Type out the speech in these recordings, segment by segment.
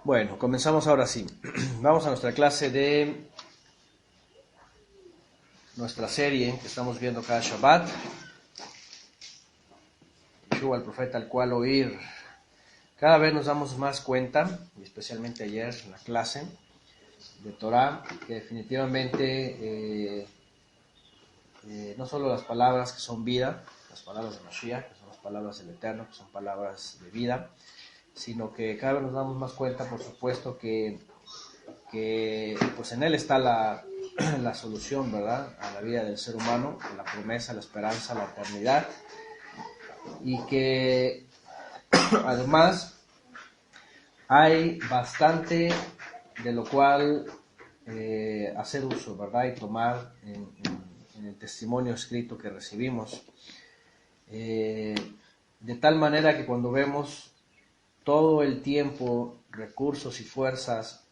Bueno, comenzamos ahora sí. Vamos a nuestra clase de nuestra serie que estamos viendo cada Shabbat. Yeshua, el profeta al cual oír. Cada vez nos damos más cuenta, y especialmente ayer en la clase de Torah, que definitivamente no solo las palabras que son vida, las palabras de Mashiach, que son las palabras del Eterno, que son palabras de vida, sino que cada vez nos damos más cuenta, por supuesto, que pues en él está la solución, ¿verdad?, a la vida del ser humano, la promesa, la esperanza, la eternidad, y que además hay bastante de lo cual hacer uso, ¿verdad?, y tomar en el testimonio escrito que recibimos, de tal manera que cuando vemos todo el tiempo, recursos y fuerzas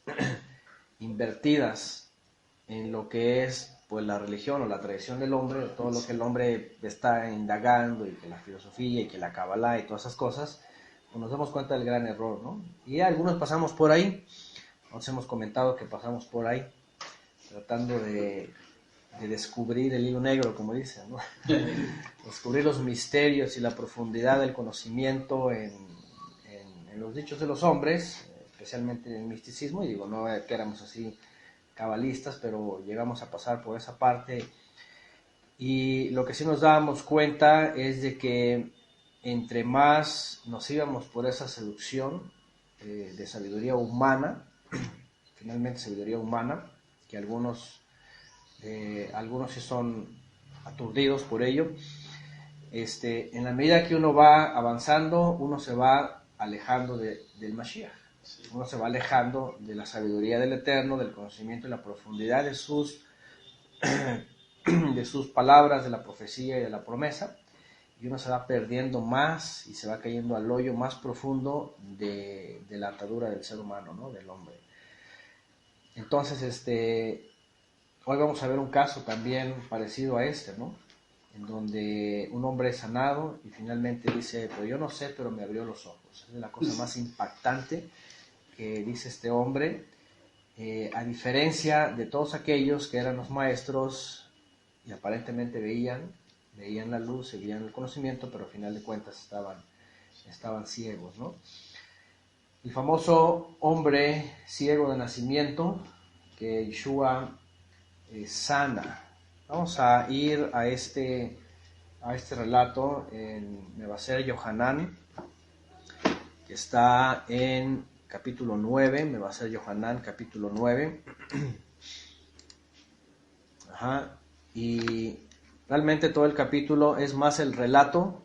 invertidas en lo que es pues la religión o la tradición del hombre, todo lo que el hombre está indagando, y que la filosofía y que la Kabbalah y todas esas cosas, pues nos damos cuenta del gran error, ¿no? Y algunos pasamos por ahí, nos hemos comentado que pasamos por ahí, tratando de descubrir el hilo negro, como dicen, ¿no? Descubrir los misterios y la profundidad del conocimiento en los dichos de los hombres, especialmente en el misticismo, y digo, no que éramos así cabalistas, pero llegamos a pasar por esa parte, y lo que sí nos dábamos cuenta es de que entre más nos íbamos por esa seducción de sabiduría humana, finalmente sabiduría humana, que algunos sí son aturdidos por ello, en la medida que uno va avanzando, uno se va alejando del Mashiach. Uno se va alejando de la sabiduría del Eterno, del conocimiento y la profundidad de sus palabras, de la profecía y de la promesa, y uno se va perdiendo más y se va cayendo al hoyo más profundo de la atadura del ser humano, ¿no?, del hombre. Entonces, hoy vamos a ver un caso también parecido a ¿no?, en donde un hombre es sanado y finalmente dice, pero yo no sé, pero me abrió los ojos. Es la cosa más impactante que dice este hombre, a diferencia de todos aquellos que eran los maestros y aparentemente veían la luz, veían el conocimiento, pero al final de cuentas estaban ciegos, ¿no? El famoso hombre ciego de nacimiento que Yeshua sana. Vamos a ir a este relato en Mevaser Yohanan, que está en capítulo 9, Mevaser Yohanan, capítulo 9. Y realmente todo el capítulo es más el relato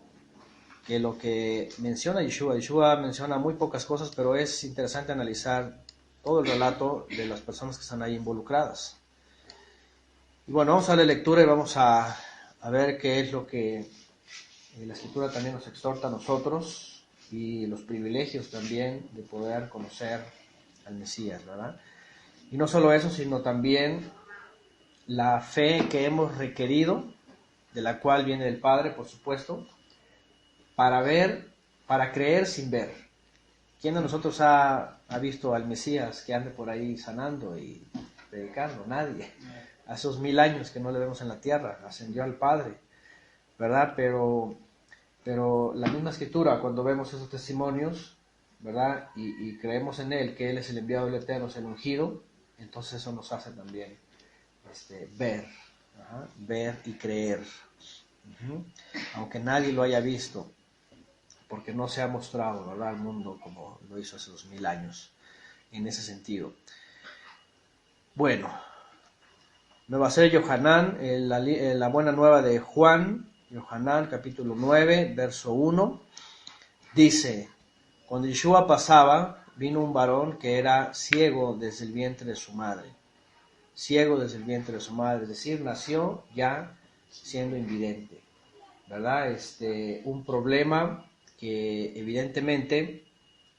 que lo que menciona Yeshua. Yeshua menciona muy pocas cosas, pero es interesante analizar todo el relato de las personas que están ahí involucradas. Y bueno, vamos a la lectura y vamos a ver qué es lo que la Escritura también nos exhorta a nosotros, y los privilegios también de poder conocer al Mesías, ¿verdad? Y no solo eso, sino también la fe que hemos requerido, de la cual viene del Padre, por supuesto, para creer sin ver. ¿Quién de nosotros ha visto al Mesías que ande por ahí sanando y predicando? Nadie. Hace 2000 años que no le vemos en la tierra, ascendió al Padre, ¿verdad? Pero la misma Escritura, cuando vemos esos testimonios, ¿verdad?, y creemos en Él, que Él es el enviado del Eterno, es el ungido, entonces eso nos hace también ver y creer, aunque nadie lo haya visto, porque no se ha mostrado, ¿verdad?, al mundo como lo hizo hace 2000 años, en ese sentido. Bueno, me va a ser Yohanan, la buena nueva de Juan, Yohanan, capítulo 9, verso 1, dice: cuando Yeshua pasaba, vino un varón que era ciego desde el vientre de su madre. Ciego desde el vientre de su madre, es decir, nació ya siendo invidente, ¿verdad? Un problema que evidentemente,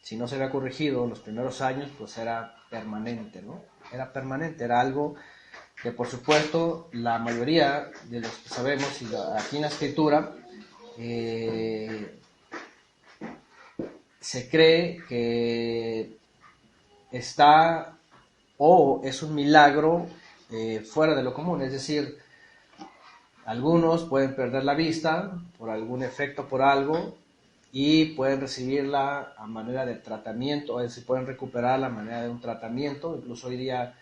si no se había corregido en los primeros años, pues era permanente, ¿no? Era permanente, era algo que por supuesto la mayoría de los que sabemos, y aquí en la Escritura, se cree que está o es un milagro fuera de lo común, es decir, algunos pueden perder la vista por algún efecto, por algo, y pueden recibirla a manera de tratamiento, o decir, pueden recuperarla a manera de un tratamiento. Incluso hoy día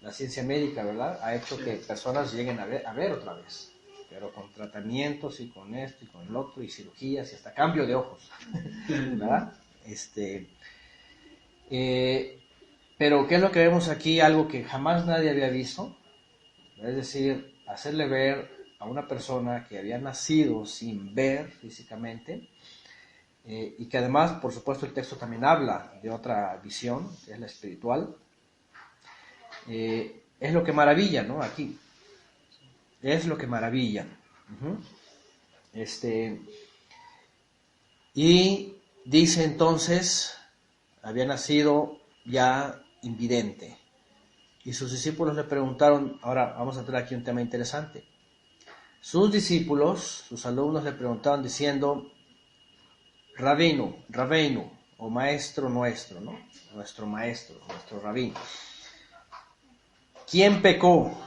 la ciencia médica, ¿verdad?, ha hecho que personas lleguen a ver otra vez, pero con tratamientos y con esto y con el otro, y cirugías y hasta cambio de ojos, ¿verdad? Pero ¿qué es lo que vemos aquí? Algo que jamás nadie había visto, es decir, hacerle ver a una persona que había nacido sin ver físicamente, y que además, por supuesto, el texto también habla de otra visión, que es la espiritual, es lo que maravilla, ¿no? Aquí, es lo que maravilla. Y dice entonces, había nacido ya invidente. Y sus discípulos le preguntaron, ahora vamos a entrar aquí un tema interesante. Sus discípulos, sus alumnos le preguntaron diciendo, Rabino, o maestro nuestro, ¿no? Nuestro maestro, nuestro rabino. ¿Quién pecó?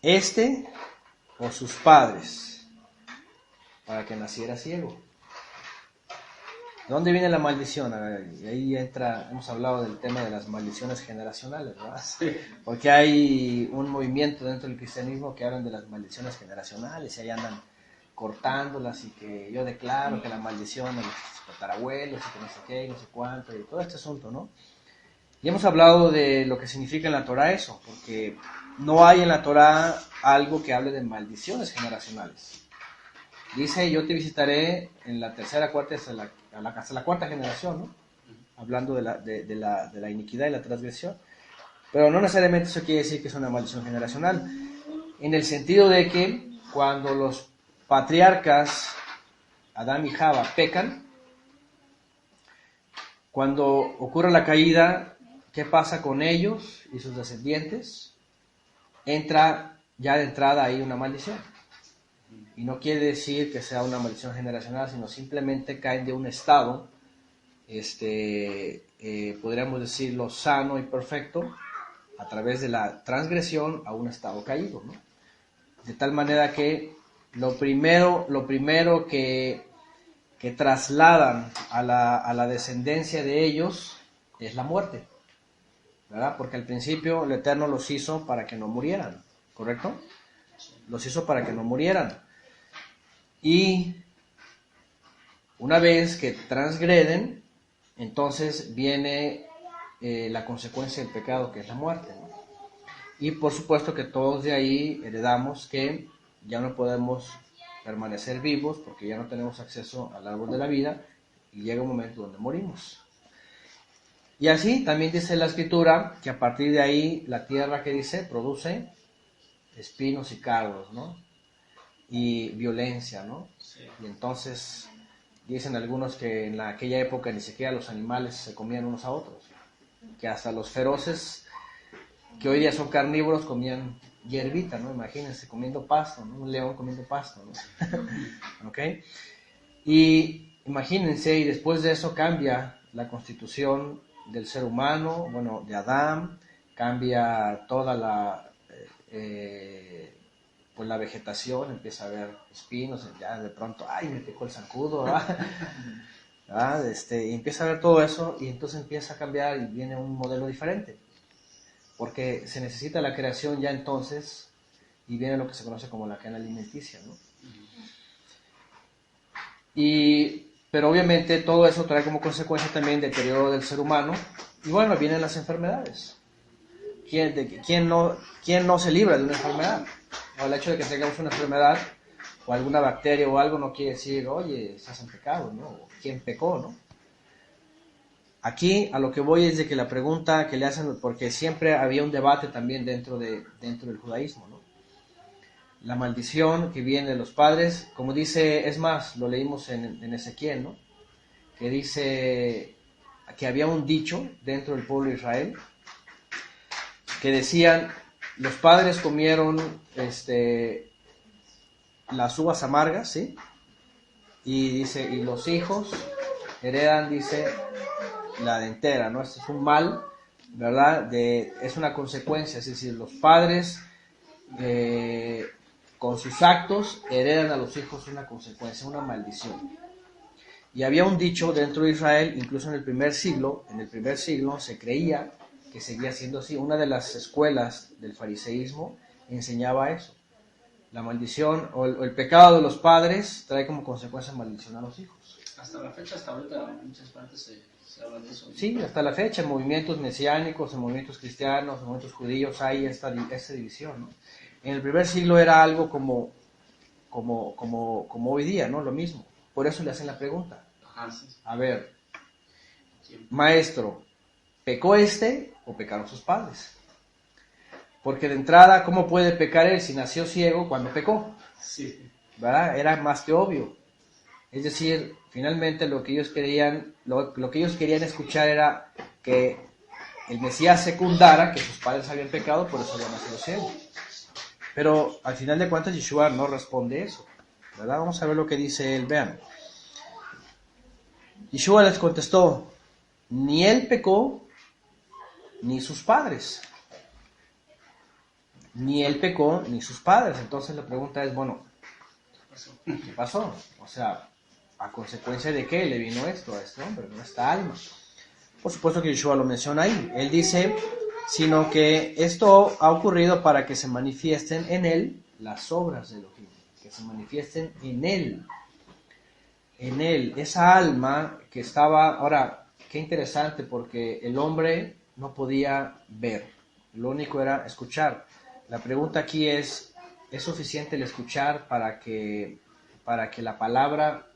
¿Este o sus padres? Para que naciera ciego. ¿De dónde viene la maldición? Y ahí entra, hemos hablado del tema de las maldiciones generacionales, ¿verdad? Sí. Porque hay un movimiento dentro del cristianismo que hablan de las maldiciones generacionales y ahí andan cortándolas, y que yo declaro que la maldición de los tatarabuelos y que no sé qué y no sé cuánto y todo este asunto, ¿no? Y hemos hablado de lo que significa en la Torah eso, porque no hay en la Torah algo que hable de maldiciones generacionales. Dice, yo te visitaré en la tercera, cuarta, hasta la cuarta generación, ¿no? Hablando de la iniquidad y la transgresión. Pero no necesariamente eso quiere decir que es una maldición generacional, en el sentido de que cuando los patriarcas Adán y Java pecan, cuando ocurre la caída, ¿qué pasa con ellos y sus descendientes? Entra ya de entrada ahí una maldición. Y no quiere decir que sea una maldición generacional, sino simplemente caen de un estado, podríamos decirlo, sano y perfecto, a través de la transgresión a un estado caído, ¿no? De tal manera que lo primero que trasladan a la descendencia de ellos es la muerte, ¿verdad? Porque al principio el Eterno los hizo para que no murieran, ¿correcto? Los hizo para que no murieran. Y una vez que transgreden, entonces viene la consecuencia del pecado, que es la muerte, ¿no? Y por supuesto que todos de ahí heredamos que ya no podemos permanecer vivos porque ya no tenemos acceso al árbol de la vida y llega un momento donde morimos. Y así también dice la Escritura que a partir de ahí la tierra, que dice, produce espinos y cardos, ¿no? Y violencia, ¿no? Sí. Y entonces dicen algunos que en aquella época ni siquiera los animales se comían unos a otros, que hasta los feroces, que hoy día son carnívoros, comían hierbita, ¿no? Imagínense, comiendo pasto, ¿no? Un león comiendo pasto, ¿no? ¿Ok? Y imagínense, y después de eso cambia la constitución del ser humano, bueno, de Adán, cambia toda pues la vegetación, empieza a haber espinos, ya de pronto, ¡ay, me picó el zancudo! Y empieza a ver todo eso, y entonces empieza a cambiar y viene un modelo diferente, porque se necesita la creación ya entonces, y viene lo que se conoce como la cadena alimenticia, ¿no? Pero obviamente todo eso trae como consecuencia también deterioro del ser humano, y bueno, vienen las enfermedades. ¿Quién no se libra de una enfermedad? O el hecho de que tengamos una enfermedad o alguna bacteria o algo no quiere decir, oye, estás en pecado, ¿no? O ¿quién pecó, no? Aquí a lo que voy es de que la pregunta que le hacen, porque siempre había un debate también dentro del judaísmo, ¿no? La maldición que viene de los padres, como dice, es más, lo leímos en Ezequiel, ¿no? Que dice que había un dicho dentro del pueblo de Israel que decían, los padres comieron las uvas amargas, ¿sí? Y dice, y los hijos heredan, dice, la dentera, ¿no? Este es un mal ¿verdad? Es una consecuencia, es decir, los padres con sus actos heredan a los hijos una consecuencia, una maldición. Y había un dicho dentro de Israel, incluso en el primer siglo se creía que seguía siendo así. Una de las escuelas del fariseísmo enseñaba eso. La maldición o el pecado de los padres trae como consecuencia maldición a los hijos. Hasta la fecha, hasta ahorita, en muchas partes se habla de eso, ¿no? Sí, hasta la fecha, en movimientos mesiánicos, en movimientos cristianos, en movimientos judíos hay esta división, ¿no? En el primer siglo era algo como hoy día, ¿no? Lo mismo. Por eso le hacen la pregunta. Ajá, sí. A ver, Siempre. maestro, ¿pecó o pecaron sus padres? Porque de entrada, ¿cómo puede pecar él si nació ciego cuando pecó? Sí. ¿Verdad? Era más que obvio. Es decir, finalmente lo que ellos querían escuchar era que el Mesías secundara que sus padres habían pecado, por eso había nacido ciego. Pero al final de cuentas Yeshua no responde eso, ¿verdad? Vamos a ver lo que dice él, vean. Yeshua les contestó, ni él pecó, ni sus padres. Ni él pecó, ni sus padres. Entonces la pregunta es, bueno, ¿qué pasó? O sea, ¿a consecuencia de qué le vino esto a este hombre, a esta alma? Por supuesto que Yeshua lo menciona ahí. Él dice, sino que esto ha ocurrido para que se manifiesten en él las obras de Elohim, que se manifiesten en él, esa alma que estaba. Ahora, qué interesante, porque el hombre no podía ver, lo único era escuchar. La pregunta aquí es suficiente el escuchar para que la palabra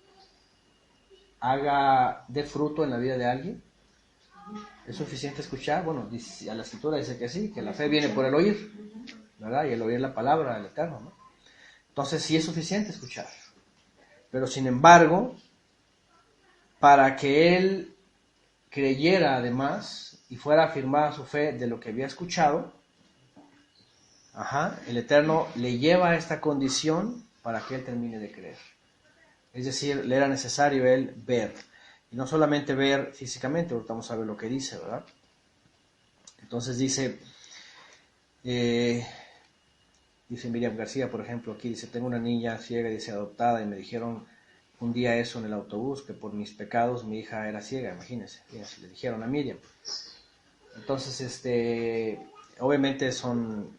dé fruto en la vida de alguien? ¿Es suficiente escuchar? Bueno, a la escritura dice que sí, que la fe viene por el oír, ¿verdad? Y el oír la palabra del Eterno, ¿no? Entonces sí es suficiente escuchar. Pero sin embargo, para que él creyera además y fuera afirmada su fe de lo que había escuchado, el Eterno le lleva a esta condición para que él termine de creer. Es decir, le era necesario él ver. Y no solamente ver físicamente, ahorita vamos a ver lo que dice, ¿verdad? Entonces dice Miriam García, por ejemplo, aquí dice, tengo una niña ciega, dice, adoptada, y me dijeron un día eso en el autobús, que por mis pecados mi hija era ciega, imagínense, le dijeron a Miriam. Entonces, obviamente son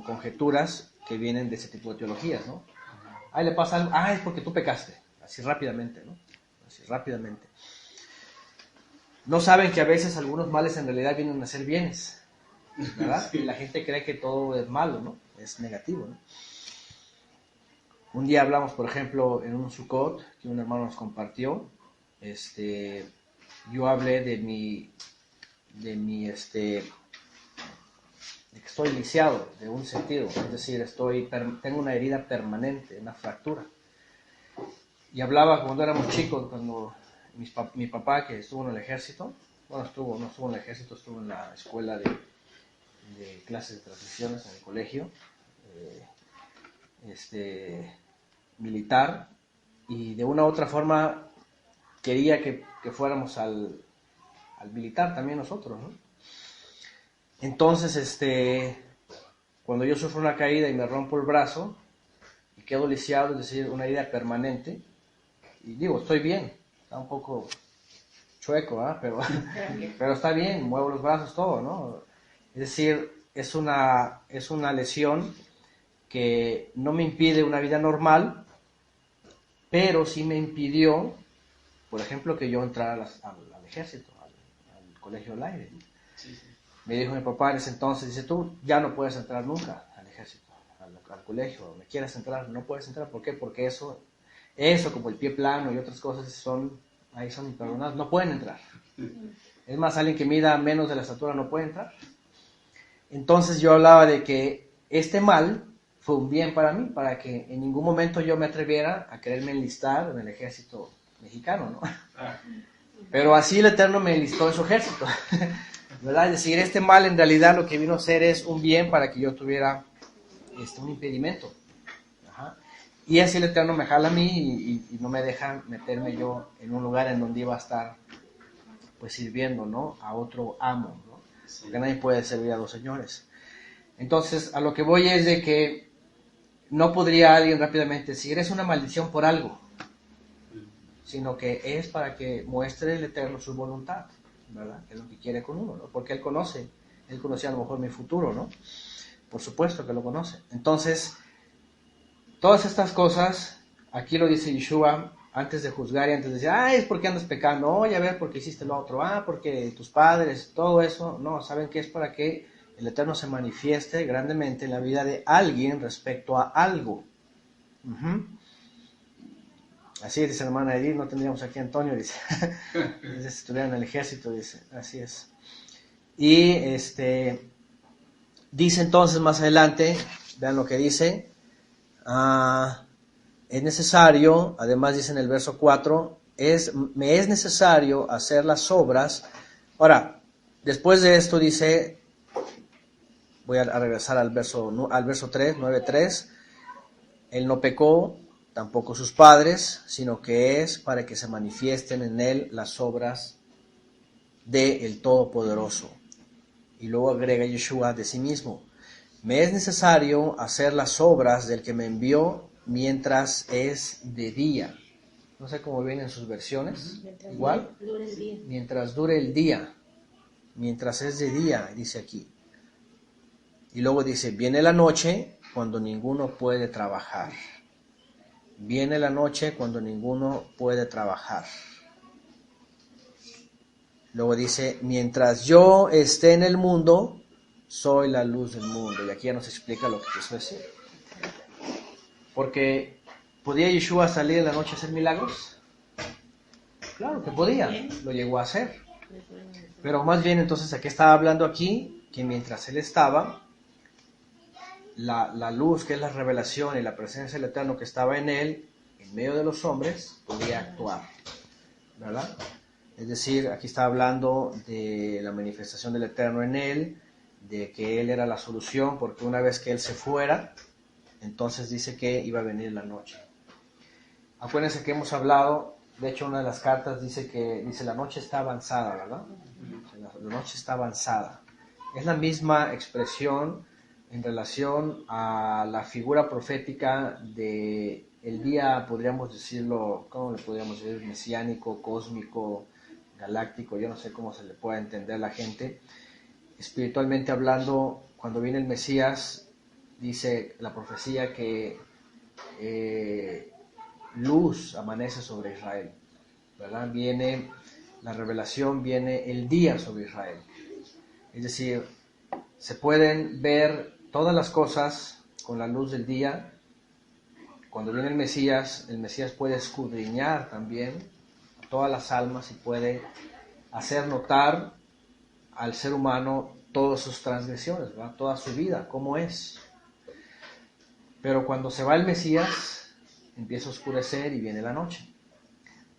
conjeturas que vienen de ese tipo de teologías, ¿no? Ahí le pasa algo, es porque tú pecaste, así rápidamente, ¿no? Así rápidamente. No saben que a veces algunos males en realidad vienen a ser bienes, ¿verdad? Y la gente cree que todo es malo, ¿no? Es negativo, ¿no? Un día hablamos, por ejemplo, en un Sukkot que un hermano nos compartió. Yo hablé de que estoy lisiado de un sentido, es decir, tengo una herida permanente, una fractura. Y hablaba cuando éramos chicos, cuando mi papá, que estuvo en el ejército, no estuvo en el ejército, estuvo en la escuela de clases de transiciones en el colegio, militar, y de una u otra forma quería que fuéramos al militar también nosotros, ¿no? Entonces, cuando yo sufro una caída y me rompo el brazo y quedo lisiado, es decir, una herida permanente, y digo, estoy bien, está un poco chueco, pero está bien, muevo los brazos, todo, ¿no? Es decir, es una lesión que no me impide una vida normal, pero sí me impidió, por ejemplo, que yo entrara al ejército, al colegio del aire. Sí. Me dijo mi papá en ese entonces, dice, tú ya no puedes entrar nunca al ejército, al colegio, me quieres entrar, no puedes entrar. ¿Por qué? Porque eso como el pie plano y otras cosas son imperdonables, no pueden entrar. Es más, alguien que mida menos de la estatura no puede entrar. Entonces yo hablaba de que este mal fue un bien para mí, para que en ningún momento yo me atreviera a quererme enlistar en el ejército mexicano, ¿no? Pero así el Eterno me enlistó en su ejército, ¿verdad? Es decir, este mal en realidad lo que vino a ser es un bien para que yo tuviera un impedimento. Y así el Eterno me jala a mí y no me deja meterme yo en un lugar en donde iba a estar pues sirviendo, ¿no? A otro amo, ¿no? Sí. Porque nadie puede servir a dos señores. Entonces, a lo que voy es de que no podría alguien rápidamente decir, es una maldición por algo, sino que es para que muestre el Eterno su voluntad, ¿verdad? Que es lo que quiere con uno, ¿no? Porque Él conocía a lo mejor mi futuro, ¿no? Por supuesto que lo conoce. Entonces, todas estas cosas, aquí lo dice Yeshua, antes de juzgar y antes de decir, es porque andas pecando, ya ves porque hiciste lo otro, porque tus padres, todo eso, no, ¿saben qué? Es para que el Eterno se manifieste grandemente en la vida de alguien respecto a algo. Uh-huh. Así dice la hermana Edith, no tendríamos aquí a Antonio, dice, si estuviera en el ejército, dice, así es. Y dice entonces más adelante, vean lo que dice, es necesario, además dice en el verso 4, me es necesario hacer las obras. Ahora, después de esto dice, voy a regresar al verso 3, 9:3, él no pecó, tampoco sus padres, sino que es para que se manifiesten en él las obras del Todopoderoso. Y luego agrega Yeshua de sí mismo, me es necesario hacer las obras del que me envió mientras es de día. No sé cómo vienen sus versiones. Mientras igual. Dure el día. Mientras dure el día. Mientras es de día, dice aquí. Y luego dice, viene la noche cuando ninguno puede trabajar. Viene la noche cuando ninguno puede trabajar. Luego dice, mientras yo esté en el mundo, soy la luz del mundo. Y aquí ya nos explica lo que quiso decir. Porque, ¿podía Yeshua salir en la noche a hacer milagros? Claro que podía, lo llegó a hacer. Pero más bien entonces, ¿a qué estaba hablando aquí? Que mientras él estaba, la luz, que es la revelación y la presencia del Eterno que estaba en él, en medio de los hombres, podía actuar, ¿verdad? Es decir, aquí está hablando de la manifestación del Eterno en él, de que él era la solución, porque una vez que él se fuera, entonces dice que iba a venir la noche. Acuérdense que hemos hablado, de hecho una de las cartas dice la noche está avanzada, ¿verdad? La noche está avanzada. Es la misma expresión en relación a la figura profética de el día, podríamos decirlo, ¿cómo le podríamos decir? Mesiánico, cósmico, galáctico, yo no sé cómo se le puede entender a la gente. Espiritualmente hablando, cuando viene el Mesías, dice la profecía que luz amanece sobre Israel, ¿verdad? Viene la revelación, viene el día sobre Israel. Es decir, se pueden ver todas las cosas con la luz del día. Cuando viene el Mesías puede escudriñar también todas las almas y puede hacer notar al ser humano todas sus transgresiones, ¿verdad? Toda su vida, cómo es. Pero cuando se va el Mesías, empieza a oscurecer y viene la noche.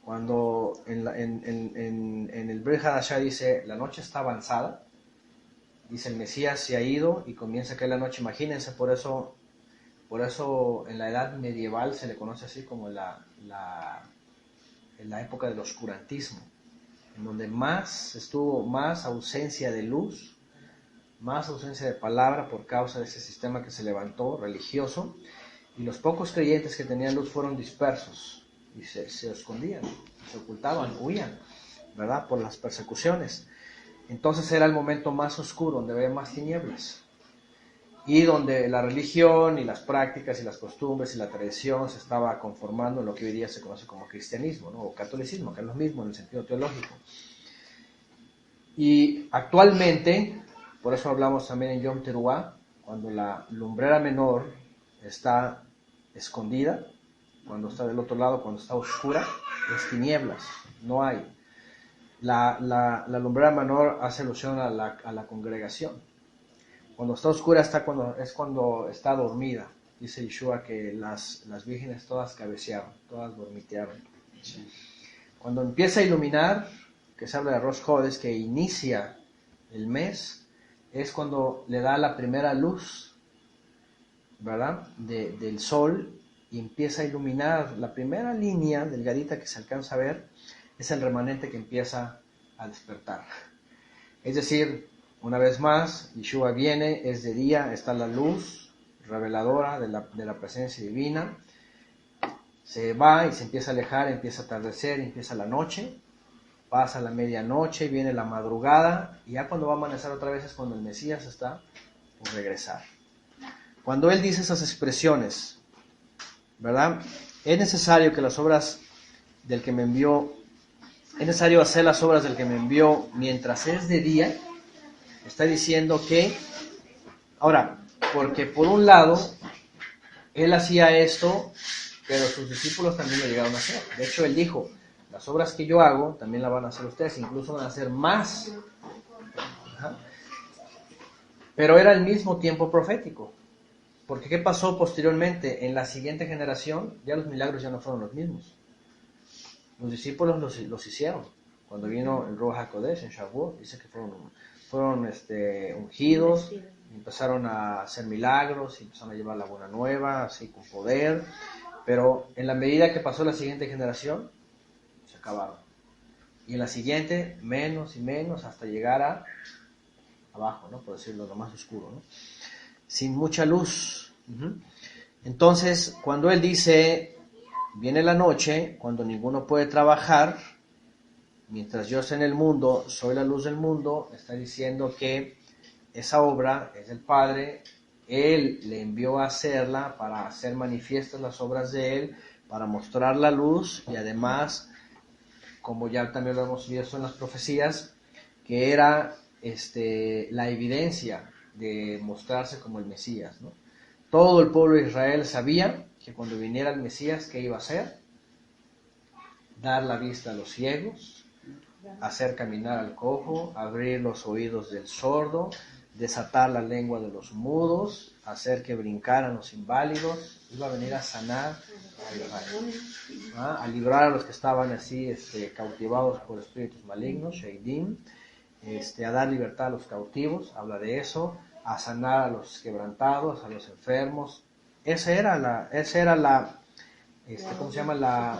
Cuando en el Brit Hadashah dice, la noche está avanzada, dice el Mesías se ha ido y comienza a caer la noche. Imagínense, por eso en la edad medieval se le conoce así como en la época del oscurantismo, en donde estuvo más ausencia de luz, más ausencia de palabra por causa de ese sistema que se levantó religioso, y los pocos creyentes que tenían luz fueron dispersos y se escondían, se ocultaban, huían, ¿verdad? Por las persecuciones. Entonces era el momento más oscuro, donde había más tinieblas, y donde la religión y las prácticas y las costumbres y la tradición se estaba conformando en lo que hoy día se conoce como cristianismo, ¿no? O catolicismo, que es lo mismo en el sentido teológico. Y actualmente, por eso hablamos también en Yom Teruah, cuando la lumbrera menor está escondida, cuando está del otro lado, cuando está oscura, es tinieblas, no hay. La lumbrera menor hace alusión a la congregación. Cuando está oscura es cuando está dormida. Dice Yeshua que las vírgenes todas cabecearon, todas dormitearon. Sí. Cuando empieza a iluminar, que se habla de Rosh Chodesh, que inicia el mes, es cuando le da la primera luz, ¿verdad? Del sol, y empieza a iluminar la primera línea delgadita que se alcanza a ver, es el remanente que empieza a despertar. Es decir, una vez más, Yeshua viene, es de día, está la luz reveladora de la presencia divina. Se va y se empieza a alejar, empieza a atardecer, empieza la noche. Pasa la medianoche, viene la madrugada, y ya cuando va a amanecer otra vez es cuando el Mesías está por regresar. Cuando Él dice esas expresiones, ¿verdad? Es necesario que las obras del que me envió, es necesario hacer las obras del que me envió mientras es de día. Está diciendo que, ahora, porque por un lado, Él hacía esto, pero sus discípulos también lo llegaron a hacer. De hecho, Él dijo, las obras que yo hago, también las van a hacer ustedes, incluso van a hacer más. Ajá. Pero era el mismo tiempo profético. Porque ¿qué pasó posteriormente? En la siguiente generación, ya los milagros ya no fueron los mismos. Los discípulos los hicieron. Cuando vino el Ruach HaKodesh en Shavuot, dice que fueron ungidos, empezaron a hacer milagros, empezaron a llevar la buena nueva, así con poder. Pero en la medida que pasó la siguiente generación, se acabaron. Y en la siguiente, menos y menos, hasta llegar abajo, ¿no? Por decirlo, lo más oscuro, ¿no? Sin mucha luz. Entonces, cuando Él dice, viene la noche, cuando ninguno puede trabajar, mientras yo esté en el mundo, soy la luz del mundo, está diciendo que esa obra es del Padre, Él le envió a hacerla para hacer manifiestas las obras de Él, para mostrar la luz, y además, como ya también lo hemos visto en las profecías, que era la evidencia de mostrarse como el Mesías, ¿no? Todo el pueblo de Israel sabía que cuando viniera el Mesías, ¿qué iba a hacer? Dar la vista a los ciegos, hacer caminar al cojo, abrir los oídos del sordo, desatar la lengua de los mudos, hacer que brincaran los inválidos. Iba a venir a sanar a Israel, a librar a los que estaban así cautivados por espíritus malignos, Sheidim, a dar libertad a los cautivos, habla de eso, a sanar a los quebrantados, a los enfermos. Esa era la ¿cómo se llama? La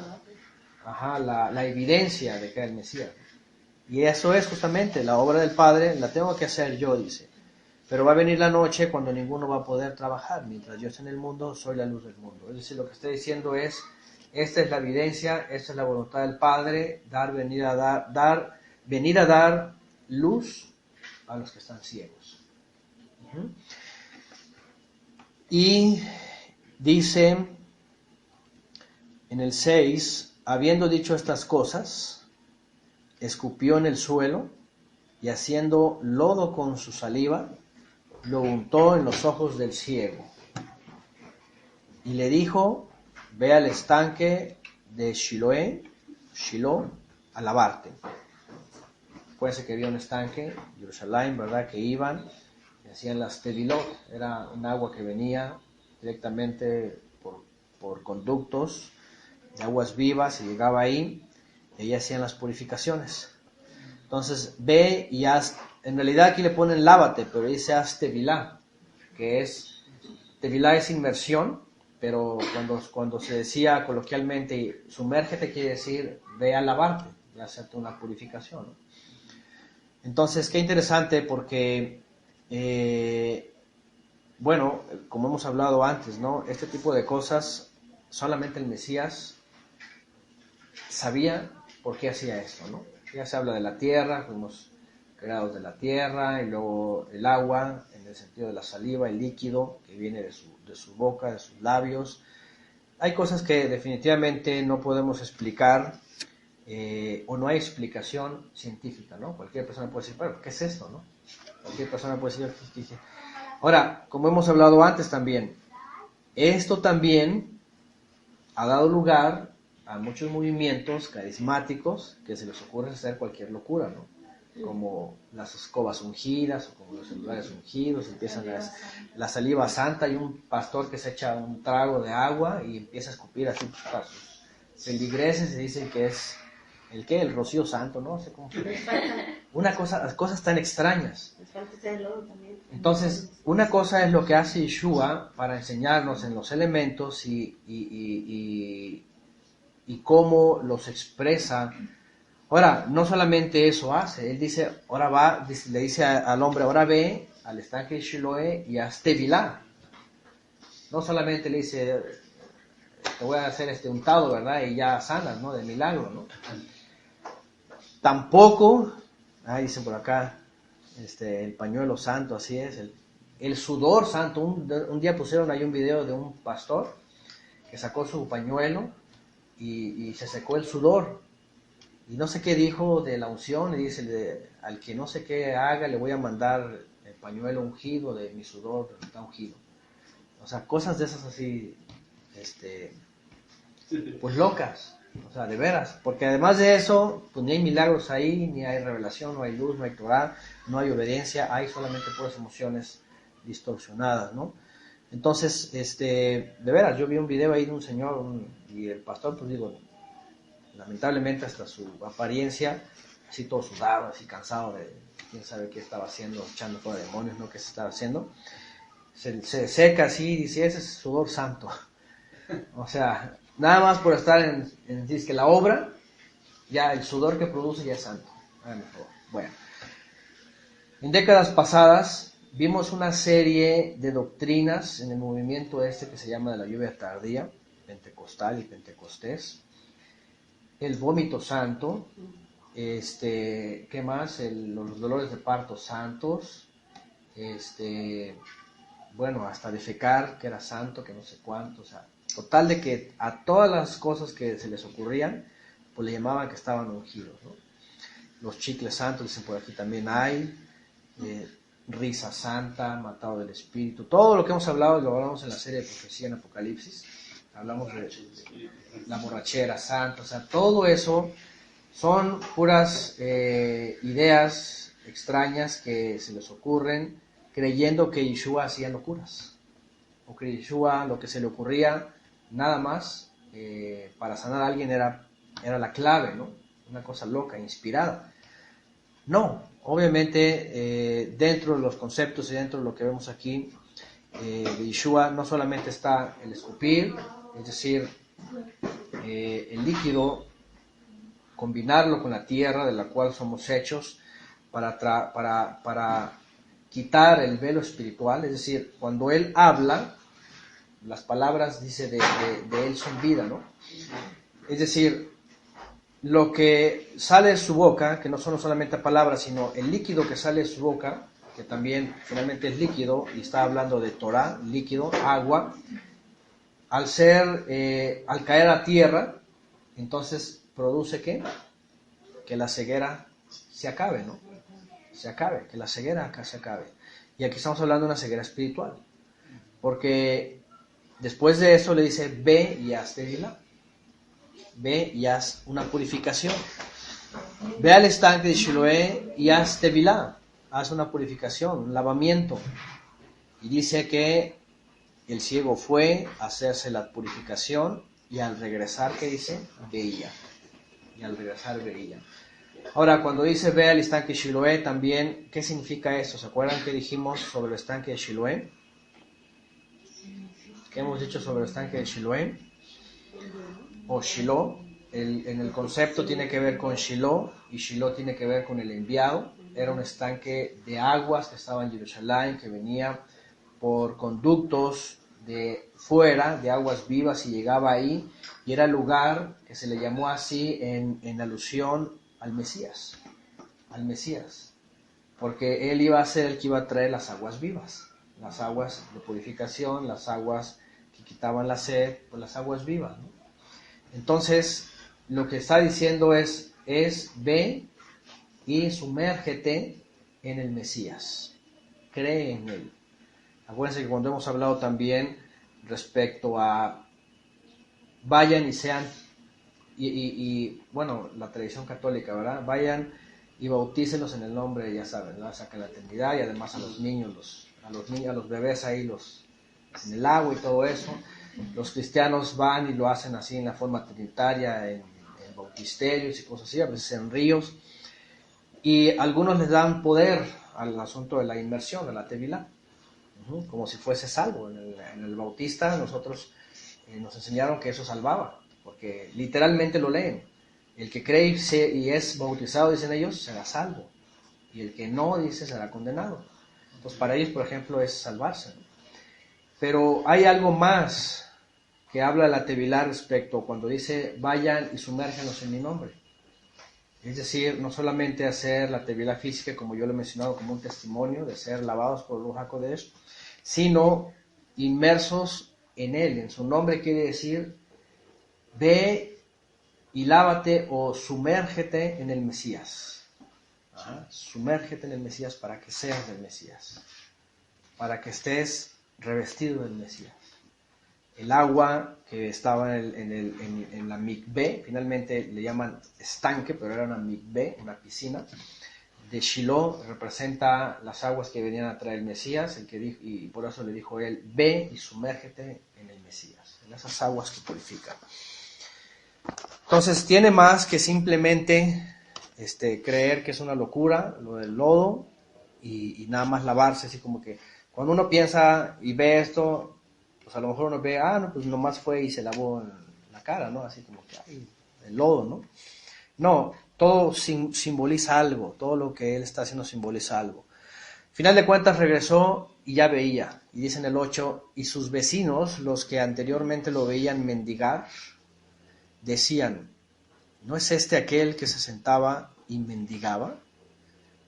evidencia de que era el Mesías. Y eso es justamente la obra del Padre, la tengo que hacer yo, dice. Pero va a venir la noche cuando ninguno va a poder trabajar. Mientras yo esté en el mundo, soy la luz del mundo. Es decir, lo que está diciendo es, esta es la evidencia, esta es la voluntad del Padre, venir a dar luz a los que están ciegos. Y dice en el 6, habiendo dicho estas cosas, escupió en el suelo y haciendo lodo con su saliva, lo untó en los ojos del ciego. Y le dijo, ve al estanque de Shiloh, a lavarte. Acuérdense que había un estanque en Jerusalén, ¿verdad? Que iban y hacían las tevilot. Era un agua que venía directamente por conductos de aguas vivas y llegaba ahí. Y ahí hacían las purificaciones. Entonces, ve y haz. En realidad aquí le ponen lávate, pero dice haz tevilá, que es, tevilá es inmersión, pero cuando se decía coloquialmente sumérgete, quiere decir ve a lavarte, y hacerte una purificación, ¿no? Entonces, qué interesante porque, bueno, como hemos hablado antes, ¿no? Este tipo de cosas, solamente el Mesías sabía por qué hacía esto, ¿no? Ya se habla de la tierra, fuimos creados de la tierra, y luego el agua, en el sentido de la saliva, el líquido que viene de su boca, de sus labios. Hay cosas que definitivamente no podemos explicar, o no hay explicación científica, ¿no? Cualquier persona puede decir, pero ¿qué es esto, no? Cualquier persona puede decir. Ahora, como hemos hablado antes también, esto también ha dado lugar a muchos movimientos carismáticos que se les ocurre hacer cualquier locura, ¿no? Como las escobas ungidas o como los celulares ungidos, empiezan la saliva santa, y un pastor que se echa un trago de agua y empieza a escupir así para sus feligreses, y dicen que es el rocío santo, ¿no? sé cómo cosas tan extrañas. Entonces, una cosa es lo que hace Yeshua para enseñarnos en los elementos y cómo los expresa. Ahora, no solamente eso hace, él dice, ahora va, le dice al hombre, ahora ve al estanque de Shiloé y haz tevilá. No solamente le dice, te voy a hacer untado, ¿verdad? Y ya sanas, ¿no? De milagro, ¿no? Tampoco, dicen por acá, el pañuelo santo, así es, el sudor santo. Un día pusieron ahí un video de un pastor que sacó su pañuelo y se secó el sudor. Y no sé qué dijo de la unción, y dice, al que no sé qué haga, le voy a mandar el pañuelo ungido de mi sudor, está ungido. O sea, cosas de esas así, pues locas, o sea, de veras. Porque además de eso, pues ni hay milagros ahí, ni hay revelación, no hay luz, no hay Torah, no hay obediencia, hay solamente puras emociones distorsionadas, ¿no? Entonces, de veras, yo vi un video ahí de un señor, y el pastor, pues digo, lamentablemente hasta su apariencia, así todo sudado, así cansado de quién sabe qué estaba haciendo, echando fuera demonios, ¿no? ¿Qué se estaba haciendo? Se seca así y dice, ese es sudor santo. O sea, nada más por estar dice que la obra, ya el sudor que produce ya es santo. Bueno, en décadas pasadas vimos una serie de doctrinas en el movimiento que se llama de la lluvia tardía, pentecostal y pentecostés. El vómito santo, ¿qué más? Los dolores de parto santos, bueno, hasta defecar, que era santo, que no sé cuánto, o sea, total de que a todas las cosas que se les ocurrían, pues le llamaban que estaban ungidos, ¿no? Los chicles santos, dicen por aquí también hay, risa santa, matado del espíritu, todo lo que hemos hablado, lo hablamos en la serie de profecía en Apocalipsis, hablamos de la borrachera santa, o sea, todo eso son puras ideas extrañas que se les ocurren creyendo que Yeshua hacía locuras, o que Yeshua lo que se le ocurría nada más para sanar a alguien era la clave, ¿no? Una cosa loca, inspirada. No, obviamente dentro de los conceptos y dentro de lo que vemos aquí de Yeshua no solamente está el escupir, es decir, el líquido, combinarlo con la tierra de la cual somos hechos para quitar el velo espiritual, es decir, cuando Él habla, las palabras, dice, de Él son vida, ¿no? Es decir, lo que sale de su boca, que no son solamente palabras, sino el líquido que sale de su boca, que también finalmente es líquido, y está hablando de Torah, líquido, agua, al caer a tierra, entonces produce ¿qué? Que la ceguera se acabe, ¿no? Se acabe, que la ceguera acá se acabe. Y aquí estamos hablando de una ceguera espiritual, porque después de eso le dice, ve y haz tevilá, ve y haz una purificación. Ve al estanque de Shiloé y haz tevilá, haz una purificación, un lavamiento. Y dice que el ciego fue a hacerse la purificación y al regresar, ¿qué dice? Veía. Y al regresar veía. Ahora, cuando dice ve al estanque de Shiloé, también, ¿qué significa eso? ¿Se acuerdan que dijimos sobre el estanque de Shiloé? ¿Qué hemos dicho sobre el estanque de Shiloé? O Shiloh, en el concepto tiene que ver con Shiloh, y Shiloh tiene que ver con el enviado. Era un estanque de aguas que estaba en Jerusalén, que venía por conductos de fuera, de aguas vivas, y llegaba ahí, y era el lugar que se le llamó así en alusión al Mesías, porque él iba a ser el que iba a traer las aguas vivas, las aguas de purificación, las aguas que quitaban la sed, pues las aguas vivas, ¿no? Entonces, lo que está diciendo es ve y sumérgete en el Mesías, cree en él. Acuérdense que cuando hemos hablado también respecto a vayan y sean, bueno, la tradición católica, ¿verdad? Vayan y bautícenlos en el nombre, ya saben, ¿no? Sacan la eternidad, y además a los niños, a los bebés ahí en el agua y todo eso. Los cristianos van y lo hacen así en la forma trinitaria, en bautisterios y cosas así, a veces en ríos. Y algunos les dan poder al asunto de la inmersión, de la tevilá, como si fuese salvo. En el bautista nosotros nos enseñaron que eso salvaba, porque literalmente lo leen. El que cree y es bautizado, dicen ellos, será salvo. Y el que no, dice, será condenado. Entonces, para ellos, por ejemplo, es salvarse, ¿no? Pero hay algo más que habla la Tevilá respecto cuando dice, vayan y sumérgenos en mi nombre. Es decir, no solamente hacer la Tevilá física, como yo lo he mencionado, como un testimonio de ser lavados por el Ruach HaKodesh, sino inmersos en él. En su nombre quiere decir, ve y lávate o sumérgete en el Mesías. Sumérgete en el Mesías para que seas del Mesías, para que estés revestido del Mesías. El agua que estaba en la mikvé, finalmente le llaman estanque, pero era una mikvé, una piscina, de Shiloh, representa las aguas que venían a traer el Mesías, el que dijo, y por eso le dijo él, ve y sumérgete en el Mesías, en esas aguas que purifican. Entonces tiene más que simplemente creer que es una locura lo del lodo y nada más lavarse, así como que cuando uno piensa y ve esto, pues a lo mejor uno ve, no, pues nomás fue y se lavó en la cara, ¿no? Así como que, el lodo, ¿no? No, todo simboliza algo, todo lo que él está haciendo simboliza algo. Final de cuentas regresó y ya veía, y dice en el 8, y sus vecinos, los que anteriormente lo veían mendigar, decían, ¿no es este aquel que se sentaba y mendigaba?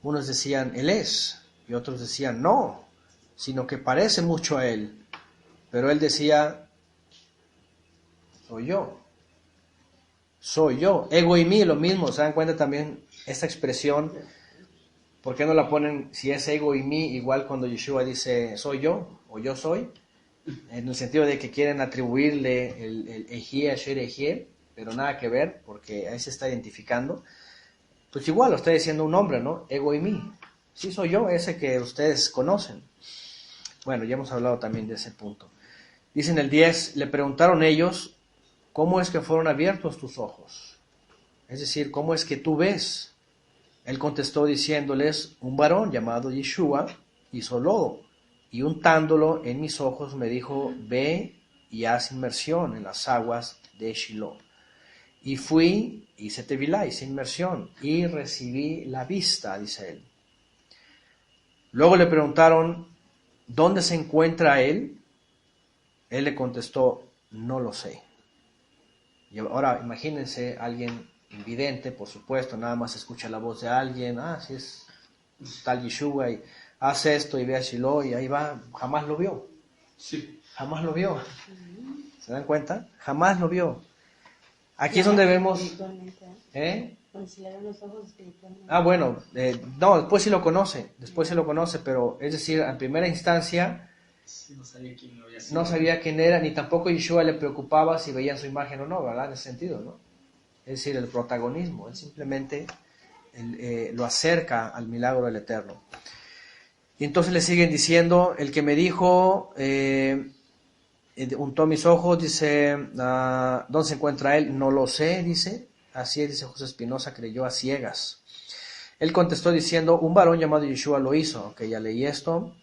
Unos decían, él es, y otros decían, no, sino que parece mucho a él. Pero él decía, soy yo, ego y mí, lo mismo. ¿Se dan cuenta también esta expresión? ¿Por qué no la ponen, si es ego y mí, igual cuando Yeshua dice, soy yo, o yo soy? En el sentido de que quieren atribuirle el Ejie, Asher Ejie, pero nada que ver, porque ahí se está identificando. Pues igual lo está diciendo un hombre, ¿no? Ego y mí. Sí, soy yo, ese que ustedes conocen. Bueno, ya hemos hablado también de ese punto. Dice en el 10, le preguntaron ellos, ¿cómo es que fueron abiertos tus ojos? Es decir, ¿cómo es que tú ves? Él contestó diciéndoles, un varón llamado Yeshua hizo lodo, y untándolo en mis ojos me dijo, ve y haz inmersión en las aguas de Shiloh. Y fui, hice tevilá, hice inmersión, y recibí la vista, dice él. Luego le preguntaron, ¿dónde se encuentra él? Él le contestó, no lo sé. Y ahora imagínense alguien invidente, por supuesto, nada más escucha la voz de alguien, si es tal Yeshua, y hace esto y ve a Shiloh, y ahí va, jamás lo vio. Sí. Jamás lo vio. ¿Se dan cuenta? Jamás lo vio. Aquí es donde vemos... Los ojos espiritualmente. Bueno, no, después sí lo conoce, pero es decir, en primera instancia... Sí, no sabía quién lo había sido. No sabía quién era, ni tampoco Yeshua le preocupaba si veían su imagen o no, ¿verdad? En ese sentido, ¿no? Es decir, el protagonismo, él simplemente lo acerca al milagro del Eterno. Y entonces le siguen diciendo, el que me dijo, untó mis ojos, dice, ¿dónde se encuentra él? No lo sé, dice. Así es, dice José Espinosa, creyó a ciegas. Él contestó diciendo, un varón llamado Yeshua lo hizo. Ok, ya leí esto.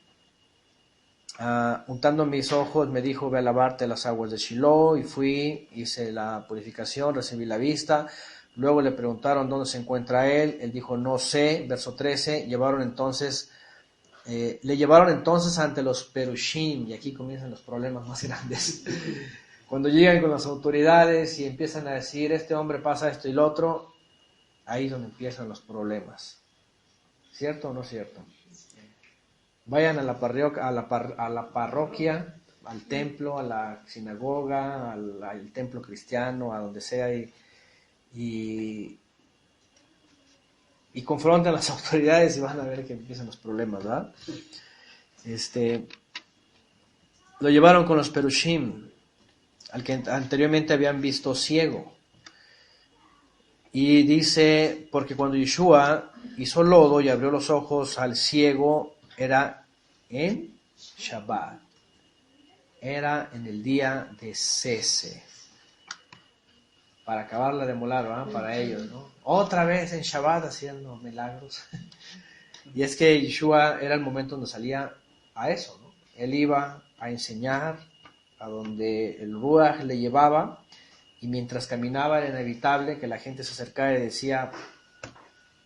Untando mis ojos me dijo, ve a lavarte las aguas de Shiloh, y fui, hice la purificación, recibí la vista. Luego le preguntaron dónde se encuentra él dijo, no sé. Verso 13, le llevaron entonces ante los Perushim, y aquí comienzan los problemas más grandes. Cuando llegan con las autoridades y empiezan a decir, este hombre pasa esto y lo otro, ahí es donde empiezan los problemas. ¿Cierto o no cierto? Vayan a la parroquia, al templo, a la sinagoga, al templo cristiano, a donde sea, y confrontan a las autoridades y van a ver que empiezan los problemas, ¿verdad? Lo llevaron con los Perushim, al que anteriormente habían visto ciego. Y dice, porque cuando Yeshua hizo lodo y abrió los ojos al ciego, era en Shabbat, era en el día de cese, para acabarla de molar, ¿verdad? Para ellos, ¿no? Otra vez en Shabbat haciendo milagros. Y es que Yeshua era el momento donde salía a eso, ¿no? Él iba a enseñar a donde el Ruach le llevaba, y mientras caminaba era inevitable que la gente se acercara y decía,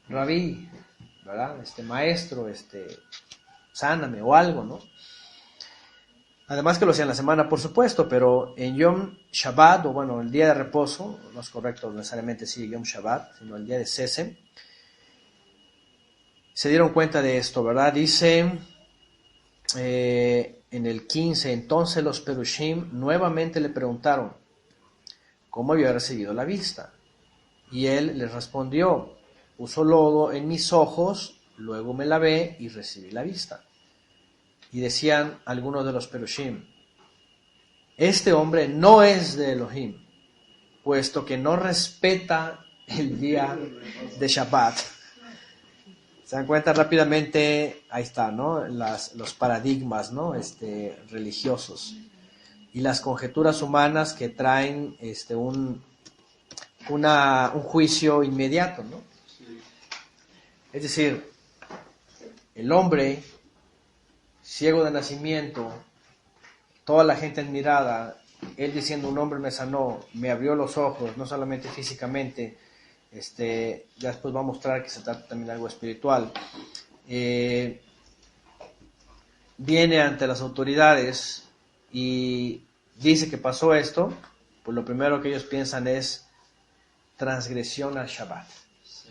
Rabí, ¿verdad? Maestro, sáname o algo, ¿no? Además que lo hacían la semana, por supuesto, pero en Yom Shabbat, o bueno, el día de reposo, no es correcto necesariamente decir Yom Shabbat, sino el día de cese, se dieron cuenta de esto, ¿verdad? Dice en el 15, entonces los Perushim nuevamente le preguntaron cómo había recibido la vista. Y él les respondió, puso lodo en mis ojos, luego me lavé y recibí la vista. Y decían algunos de los Perushim, este hombre no es de Elohim, puesto que no respeta el día de Shabbat. Se dan cuenta rápidamente, ahí está, ¿no? Los paradigmas, ¿no? Religiosos y las conjeturas humanas que traen un juicio inmediato, ¿no? Es decir, el hombre ciego de nacimiento, toda la gente admirada, él diciendo un hombre me sanó, me abrió los ojos, no solamente físicamente, ya después va a mostrar que se trata también de algo espiritual. Viene ante las autoridades y dice que pasó esto, pues lo primero que ellos piensan es transgresión al Shabbat. Sí.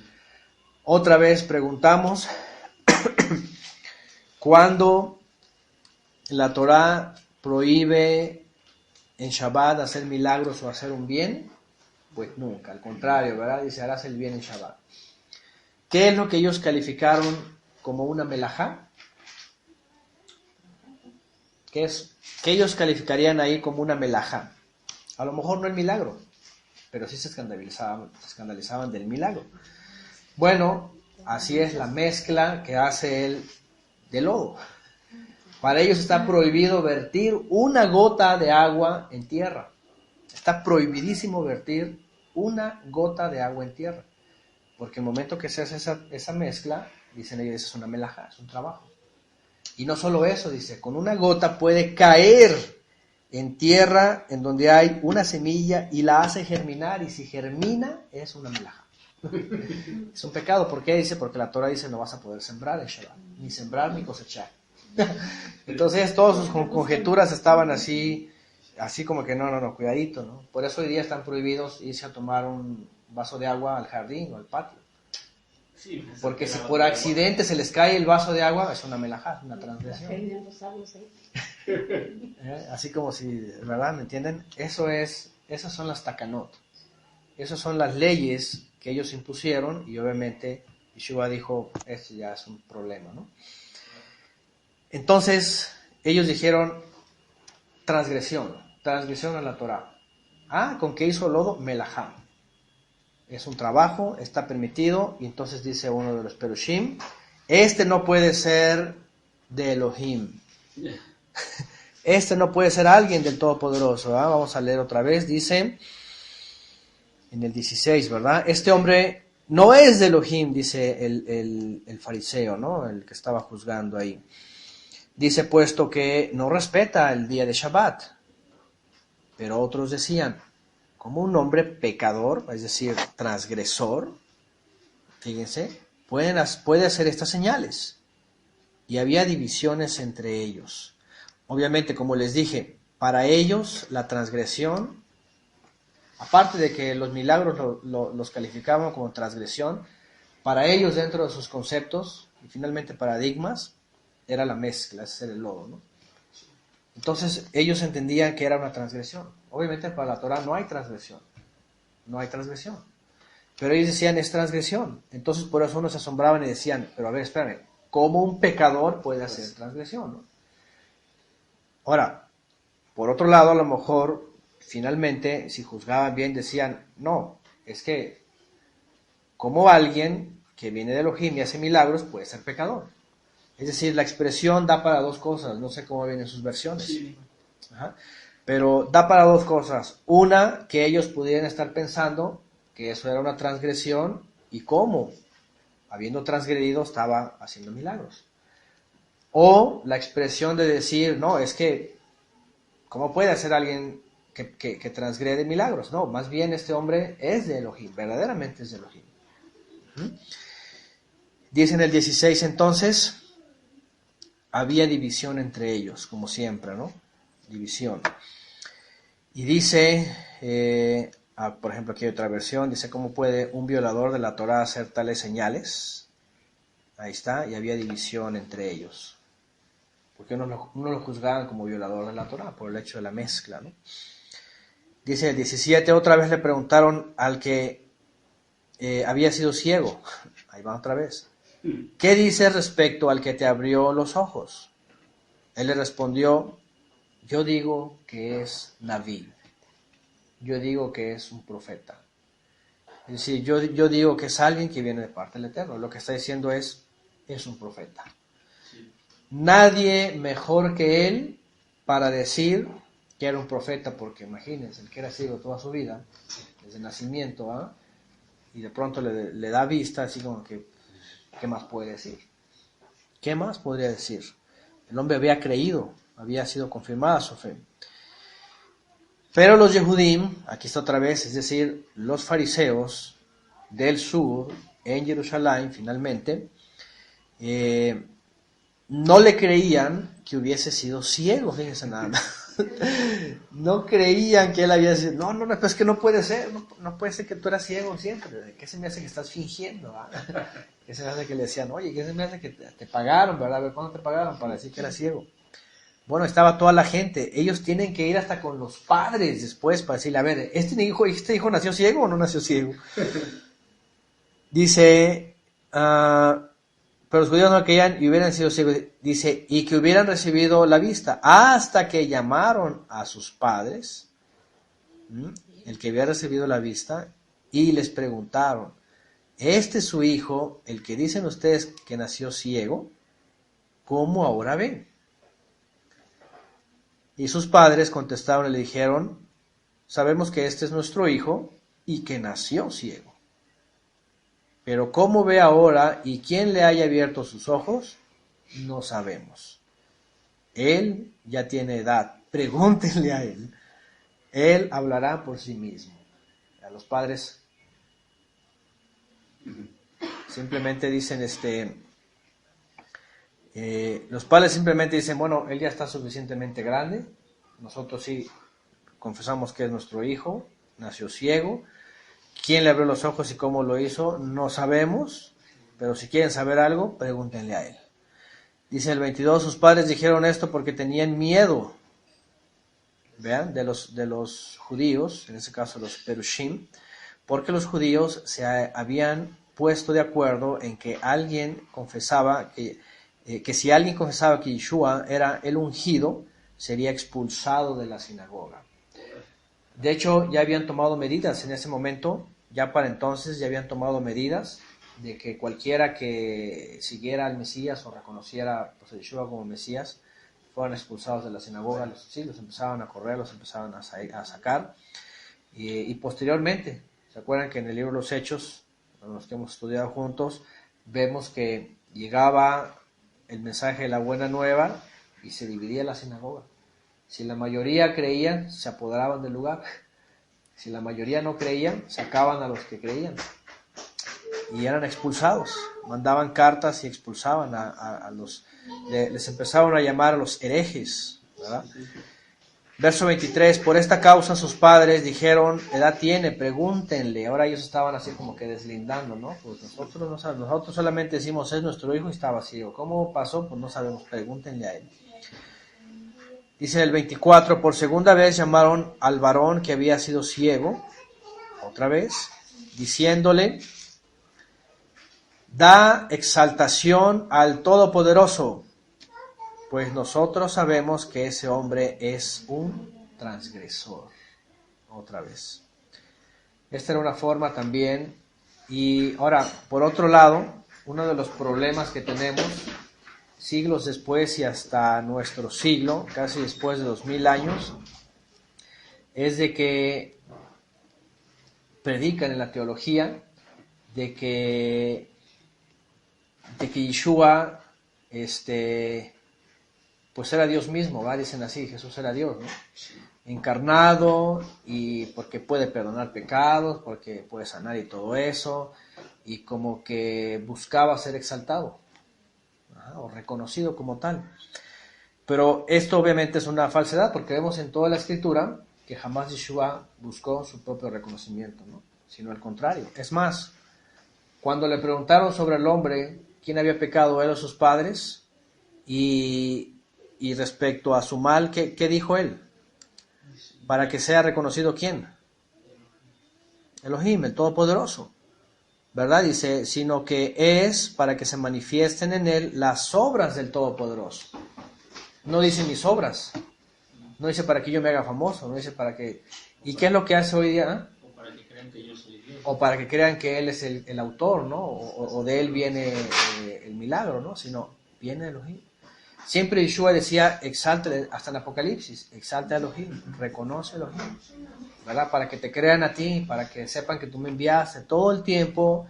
Otra vez preguntamos, ¿cuándo la Torá prohíbe en Shabbat hacer milagros o hacer un bien? Pues nunca, al contrario, ¿verdad? Dice, harás el bien en Shabbat. ¿Qué es lo que ellos calificaron como una melajá? ¿Qué ellos calificarían ahí como una melajá? A lo mejor no el milagro, pero sí se escandalizaban del milagro. Bueno, así es la mezcla que hace él de lodo. Para ellos está prohibido vertir una gota de agua en tierra. Está prohibidísimo vertir una gota de agua en tierra. Porque el momento que se hace esa mezcla, dicen ellos, es una melajá, es un trabajo. Y no solo eso, dice, con una gota puede caer en tierra en donde hay una semilla y la hace germinar, y si germina es una melajá. Es un pecado. ¿Por qué? Dice, porque la Torah dice no vas a poder sembrar en Shabbat, ni sembrar ni cosechar. Entonces todas sus conjeturas estaban así como que no, cuidadito, ¿no? Por eso hoy día están prohibidos irse a tomar un vaso de agua al jardín o al patio. Sí, porque si por accidente se les cae el vaso de agua, es una melajá, una transgresión. Así como si, ¿verdad? ¿Me entienden? Esas son las takanot. Esas son las leyes que ellos impusieron y obviamente Yeshua dijo, esto ya es un problema, ¿no? Entonces, ellos dijeron, transgresión a la Torah. ¿Con qué hizo lodo? Melajá. Es un trabajo, está permitido, y entonces dice uno de los Perushim, no puede ser de Elohim. No puede ser alguien del Todopoderoso, ¿verdad? Vamos a leer otra vez, dice en el 16, ¿verdad? Este hombre no es de Elohim, dice el fariseo, ¿no? El que estaba juzgando ahí. Dice, puesto que no respeta el día de Shabbat. Pero otros decían, como un hombre pecador, es decir, transgresor, fíjense, puede hacer estas señales. Y había divisiones entre ellos. Obviamente, como les dije, para ellos la transgresión, aparte de que los milagros los calificaban como transgresión, para ellos dentro de sus conceptos y finalmente paradigmas, era la mezcla, ese era el lodo, ¿no? Entonces ellos entendían que era una transgresión. Obviamente para la Torah no hay transgresión. Pero ellos decían es transgresión. Entonces por eso unos se asombraban y decían, pero a ver, espérame, ¿cómo un pecador puede hacer transgresión, ¿no? Ahora, por otro lado, a lo mejor, finalmente, si juzgaban bien, decían, no, es que como alguien que viene de Elohim y hace milagros puede ser pecador. Es decir, la expresión da para dos cosas, no sé cómo vienen sus versiones. Sí. Pero da para dos cosas. Una, que ellos pudieran estar pensando que eso era una transgresión y cómo, habiendo transgredido, estaba haciendo milagros. O la expresión de decir, no, es que, ¿cómo puede hacer alguien que transgrede milagros. No, más bien este hombre es de Elohim, verdaderamente es de Elohim. Dice en el 16 entonces, había división entre ellos, como siempre, ¿no? División. Y dice, por ejemplo, aquí hay otra versión, dice, ¿cómo puede un violador de la Torá hacer tales señales? Ahí está, y había división entre ellos. Porque uno lo juzgaban como violador de la Torá por el hecho de la mezcla, ¿no? Dice el 17, otra vez le preguntaron al que había sido ciego. Ahí va otra vez. ¿Qué dice respecto al que te abrió los ojos? Él le respondió, yo digo que es Naví. Yo digo que es un profeta. Es decir, yo digo que es alguien que viene de parte del Eterno. Lo que está diciendo es un profeta. Sí. Nadie mejor que él para decir que era un profeta, porque imagínense, el que era ciego toda su vida, desde nacimiento, ¿ah? Y de pronto le da vista, así como que, ¿qué más puede decir? ¿Qué más podría decir? El hombre había creído, había sido confirmada su fe. Pero los Yehudim, aquí está otra vez, es decir, los fariseos del sur, en Jerusalén, finalmente, no le creían que hubiese sido ciego, fíjense nada más. No creían que él había sido, no, pues que no puede ser, no puede ser que tú eras ciego siempre. ¿Qué se me hace que estás fingiendo? ¿Qué se me hace que le decían, oye, qué se me hace que te pagaron, verdad? A ver, ¿cuándo te pagaron para decir que eras ciego? Bueno, estaba toda la gente. Ellos tienen que ir hasta con los padres después para decirle, a ver, ¿este hijo nació ciego o no nació ciego? Dice, pero los judíos no creían y hubieran sido ciegos. Dice, y que hubieran recibido la vista, hasta que llamaron a sus padres, el que había recibido la vista, y les preguntaron, ¿este es su hijo, el que dicen ustedes que nació ciego? ¿Cómo ahora ven? Y sus padres contestaron y le dijeron, sabemos que este es nuestro hijo y que nació ciego. Pero cómo ve ahora y quién le haya abierto sus ojos, no sabemos. Él ya tiene edad, pregúntenle a él. Él hablará por sí mismo. A los padres simplemente dicen, los padres simplemente dicen, bueno, él ya está suficientemente grande, nosotros sí confesamos que es nuestro hijo, nació ciego. ¿Quién le abrió los ojos y cómo lo hizo? No sabemos, pero si quieren saber algo, pregúntenle a él. Dice el 22, sus padres dijeron esto porque tenían miedo, vean, de los judíos, en ese caso los perushim, porque los judíos se habían puesto de acuerdo en que alguien confesaba, que si alguien confesaba que Yeshua era el ungido, sería expulsado de la sinagoga. De hecho, ya habían tomado medidas en ese momento, ya para entonces ya habían tomado medidas de que cualquiera que siguiera al Mesías o reconociera pues, a Yeshua como Mesías, fueran expulsados de la sinagoga, los empezaban a correr, los empezaban a sacar. Y posteriormente, ¿se acuerdan que en el libro de los Hechos, los que hemos estudiado juntos, vemos que llegaba el mensaje de la buena nueva y se dividía la sinagoga? Si la mayoría creían, se apoderaban del lugar. Si la mayoría no creían, sacaban a los que creían. Y eran expulsados. Mandaban cartas y expulsaban a los... Les empezaron a llamar a los herejes, ¿verdad? Verso 23, por esta causa sus padres dijeron, edad tiene, pregúntenle. Ahora ellos estaban así como que deslindando, ¿no? Pues nosotros solamente decimos, es nuestro hijo y está vacío. ¿Cómo pasó? Pues no sabemos, pregúntenle a él. Dice el 24, por segunda vez llamaron al varón que había sido ciego, otra vez, diciéndole, da exaltación al Todopoderoso, pues nosotros sabemos que ese hombre es un transgresor. Otra vez. Esta era una forma también. Y ahora, por otro lado, uno de los problemas que tenemos siglos después y hasta nuestro siglo, casi después de 2000 años, es de que predican en la teología de que Yeshua pues era Dios mismo, ¿va? Dicen así, Jesús era Dios, ¿no? Encarnado, y porque puede perdonar pecados, porque puede sanar y todo eso, y como que buscaba ser exaltado, o reconocido como tal. Pero esto obviamente es una falsedad, porque vemos en toda la escritura que jamás Yeshua buscó su propio reconocimiento, ¿no? Sino al contrario. Es más, cuando le preguntaron sobre el hombre, quién había pecado, él o sus padres, y respecto a su mal, ¿qué dijo él? Para que sea reconocido ¿quién? Elohim, el Todopoderoso, ¿verdad? Dice, sino que es para que se manifiesten en él las obras del Todopoderoso. No dice mis obras, no dice para que yo me haga famoso, no dice para que... ¿Y qué es lo que hace hoy día? O para que crean que yo soy Dios. O para que crean que él es el autor, ¿no? O de él viene el milagro, ¿no? Sino viene Elohim. Siempre Yeshua decía, exalta, hasta en Apocalipsis, exalta a Elohim, reconoce a Elohim, ¿verdad? Para que te crean a ti, para que sepan que tú me enviaste. Todo el tiempo,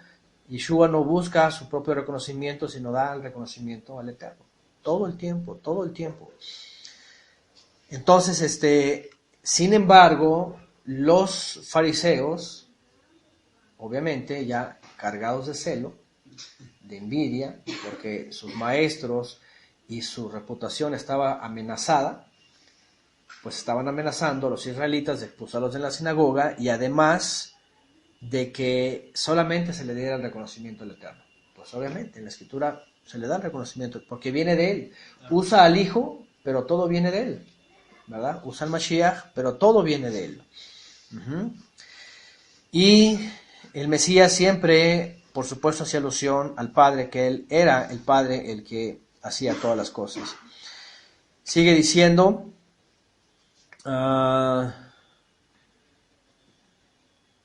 Yeshua no busca su propio reconocimiento, sino da el reconocimiento al Eterno. Todo el tiempo, todo el tiempo. Entonces, sin embargo, los fariseos, obviamente ya cargados de celo, de envidia, porque sus maestros y su reputación estaba amenazada, pues estaban amenazando a los israelitas de expulsarlos de la sinagoga, y además de que solamente se le diera el reconocimiento al Eterno. Pues obviamente en la Escritura se le da el reconocimiento porque viene de él. Usa al Hijo, pero todo viene de él, ¿verdad? Usa al Mashiach, pero todo viene de él. Y el Mesías siempre, por supuesto, hacía alusión al Padre, que él era el Padre el que hacía todas las cosas. Sigue diciendo,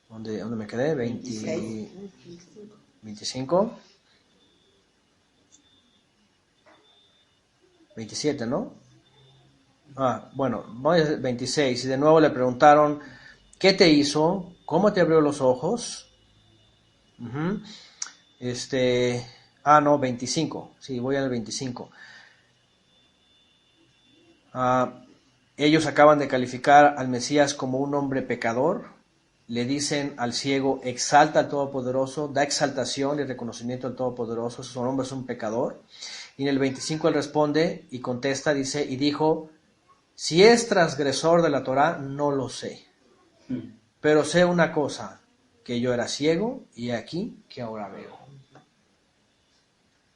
¿dónde me quedé? 25, 27, ¿no? Bueno, voy a 26. Y de nuevo le preguntaron, ¿qué te hizo? ¿Cómo te abrió los ojos? No, 25. Sí, voy al 25. Ellos acaban de calificar al Mesías como un hombre pecador. Le dicen al ciego, exalta al Todopoderoso, da exaltación y reconocimiento al Todopoderoso. Su hombre es un pecador. Y en el 25 él responde y contesta, dice, y dijo, si es transgresor de la Torá, no lo sé. Pero sé una cosa, que yo era ciego y aquí que ahora veo.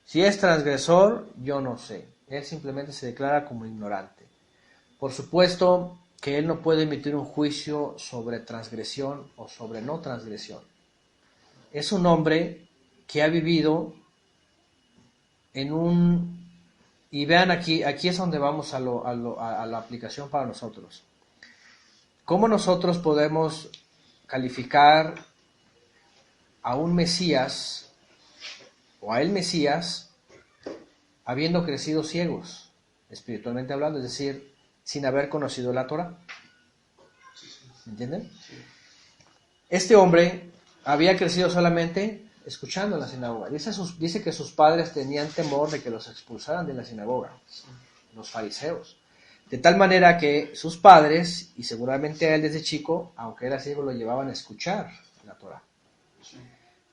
Si es transgresor, yo no sé. Él simplemente se declara como ignorante. Por supuesto que él no puede emitir un juicio sobre transgresión o sobre no transgresión. Es un hombre que ha vivido en un... Y vean aquí es donde vamos a la aplicación para nosotros. ¿Cómo nosotros podemos calificar a un Mesías o a el Mesías habiendo crecido ciegos, espiritualmente hablando, es decir, sin haber conocido la Torah? ¿Me entienden? Este hombre había crecido solamente escuchando en la sinagoga. Dice que sus padres tenían temor de que los expulsaran de la sinagoga, los fariseos. De tal manera que sus padres, y seguramente a él desde chico, aunque era ciego, lo llevaban a escuchar la Torah.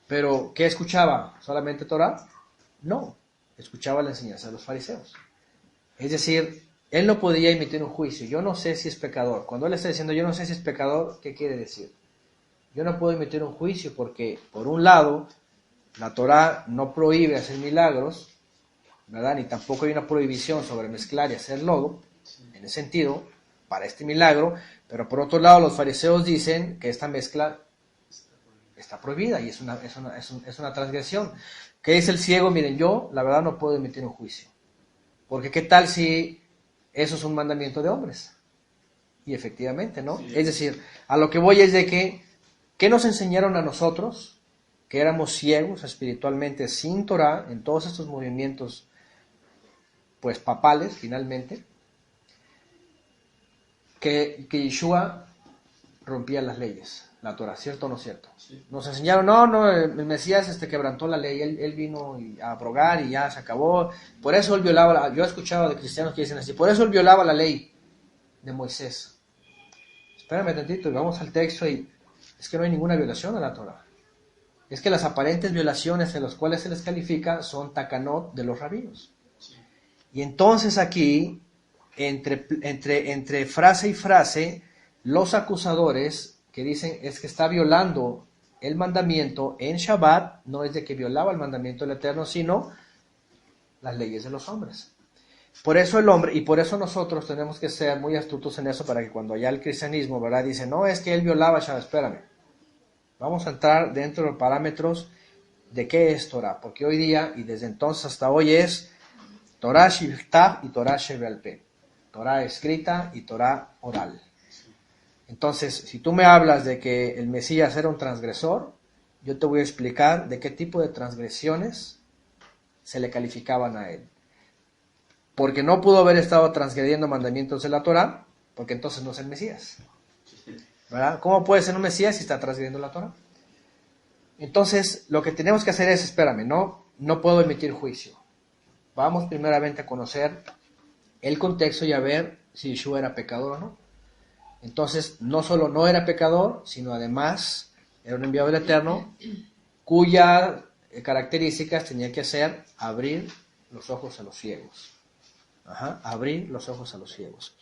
Pero, ¿qué escuchaba? ¿Solamente Torah? No, escuchaba la enseñanza de los fariseos. Es decir, él no podía emitir un juicio. Yo no sé si es pecador. Cuando él está diciendo yo no sé si es pecador, ¿qué quiere decir? Yo no puedo emitir un juicio porque, por un lado, la Torah no prohíbe hacer milagros, ¿verdad? Ni tampoco hay una prohibición sobre mezclar y hacer lodo, en ese sentido, para este milagro. Pero por otro lado, los fariseos dicen que esta mezcla está prohibida y es una transgresión. ¿Qué dice el ciego? Miren, yo la verdad no puedo emitir un juicio. Porque ¿qué tal si eso es un mandamiento de hombres? Y efectivamente, ¿no? Sí. Es decir, a lo que voy es de que, ¿qué nos enseñaron a nosotros? Que éramos ciegos espiritualmente sin Torah, en todos estos movimientos, pues papales, finalmente, que Yeshua rompía las leyes. la Torah, ¿cierto o no cierto? Sí. Nos enseñaron, no, el Mesías quebrantó la ley, él vino a abrogar y ya se acabó. Por eso él violaba, yo he escuchado de cristianos que dicen así, por eso él violaba la ley de Moisés. Espérame tantito y vamos al texto y es que no hay ninguna violación a la Torah. Es que las aparentes violaciones en las cuales se les califica son takanot de los rabinos. Sí. Y entonces aquí, entre frase y frase, los acusadores que dicen es que está violando el mandamiento en Shabbat, no es de que violaba el mandamiento del Eterno, sino las leyes de los hombres. Por eso el hombre, y por eso nosotros tenemos que ser muy astutos en eso, para que cuando ya el cristianismo, ¿verdad?, dice, no, es que él violaba Shabbat, espérame. Vamos a entrar dentro de los parámetros de qué es Torah, porque hoy día, y desde entonces hasta hoy, es Torah Shivtav y Torah Shebealpeh. Torah escrita y Torah oral. Entonces, si tú me hablas de que el Mesías era un transgresor, yo te voy a explicar de qué tipo de transgresiones se le calificaban a él. Porque no pudo haber estado transgrediendo mandamientos de la Torah, porque entonces no es el Mesías. ¿Verdad? ¿Cómo puede ser un Mesías si está transgrediendo la Torah? Entonces, lo que tenemos que hacer es, espérame, no puedo emitir juicio. Vamos primeramente a conocer el contexto y a ver si Yeshua era pecador o no. Entonces, no solo no era pecador, sino además era un enviado del Eterno, cuyas características tenía que ser abrir los ojos a los ciegos. Abrir los ojos a los ciegos.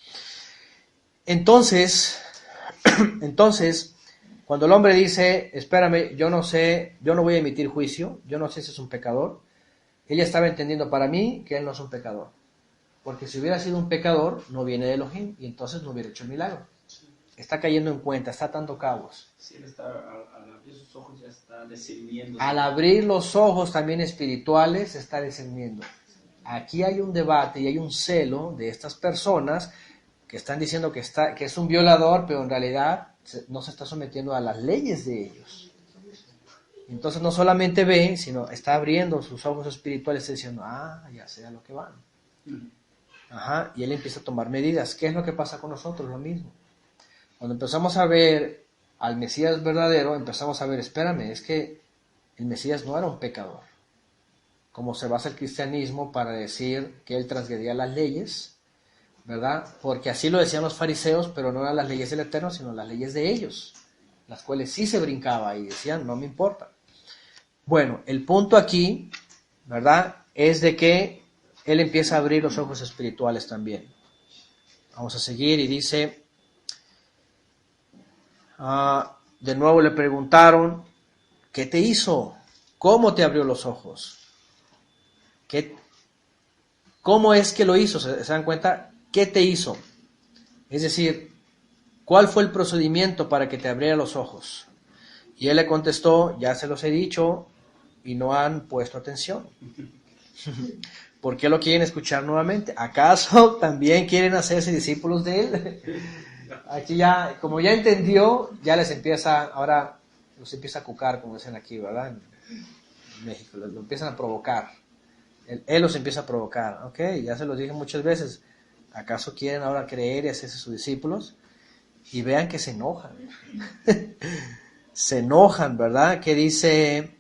Entonces, cuando el hombre dice, espérame, yo no voy a emitir juicio, yo no sé si es un pecador, ella estaba entendiendo para mí que él no es un pecador. Porque si hubiera sido un pecador, no viene de Elohim y entonces no hubiera hecho el milagro. Está cayendo en cuenta, está atando cabos. Sí, él está, al abrir sus ojos ya está discerniendo. Al abrir los ojos también espirituales, está discerniendo. Aquí hay un debate y hay un celo de estas personas que están diciendo que es un violador, pero en realidad no se está sometiendo a las leyes de ellos. Entonces no solamente ve, sino está abriendo sus ojos espirituales y diciendo, ya sé a lo que van. Y él empieza a tomar medidas. ¿Qué es lo que pasa con nosotros? Lo mismo. Cuando empezamos a ver al Mesías verdadero, empezamos a ver, espérame, es que el Mesías no era un pecador. Como se basa el cristianismo para decir que él transgredía las leyes, ¿verdad? Porque así lo decían los fariseos, pero no eran las leyes del Eterno, sino las leyes de ellos, las cuales sí se brincaba y decían, no me importa. Bueno, el punto aquí, ¿verdad?, es de que él empieza a abrir los ojos espirituales también. Vamos a seguir y dice, de nuevo le preguntaron, ¿qué te hizo? ¿Cómo te abrió los ojos? ¿Cómo es que lo hizo? ¿Se dan cuenta? ¿Qué te hizo? Es decir, ¿cuál fue el procedimiento para que te abriera los ojos? Y él le contestó, ya se los he dicho y no han puesto atención. ¿Por qué lo quieren escuchar nuevamente? ¿Acaso también quieren hacerse discípulos de él? Aquí ya, como ya entendió, ya ahora los empieza a cucar, como dicen aquí, ¿verdad? En México, lo empiezan a provocar. Él los empieza a provocar. Ok, ya se los dije muchas veces. ¿Acaso quieren ahora creer y hacerse sus discípulos? Y vean que se enojan. Se enojan, ¿verdad? Que dice,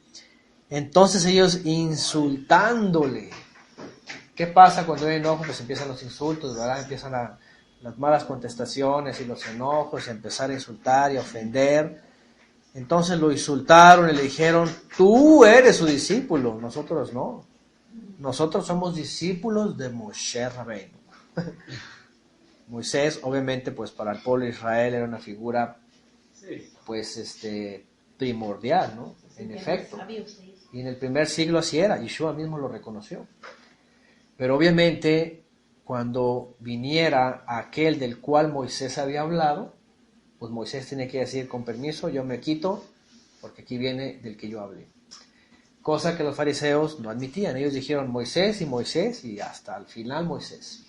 entonces ellos insultándole. ¿Qué pasa cuando hay enojo? Pues empiezan los insultos, ¿verdad? Empiezan las malas contestaciones y los enojos, y a empezar a insultar y a ofender. Entonces lo insultaron y le dijeron, tú eres su discípulo, nosotros no. Nosotros somos discípulos de Moshe Rabbeinu. Moisés, obviamente, pues para el pueblo de Israel era una figura, pues, primordial, ¿no? En efecto. Y en el primer siglo así era, Yeshua mismo lo reconoció. Pero obviamente, cuando viniera aquel del cual Moisés había hablado, pues Moisés tiene que decir, con permiso, yo me quito, porque aquí viene del que yo hablé. Cosa que los fariseos no admitían. Ellos dijeron Moisés y hasta el final Moisés.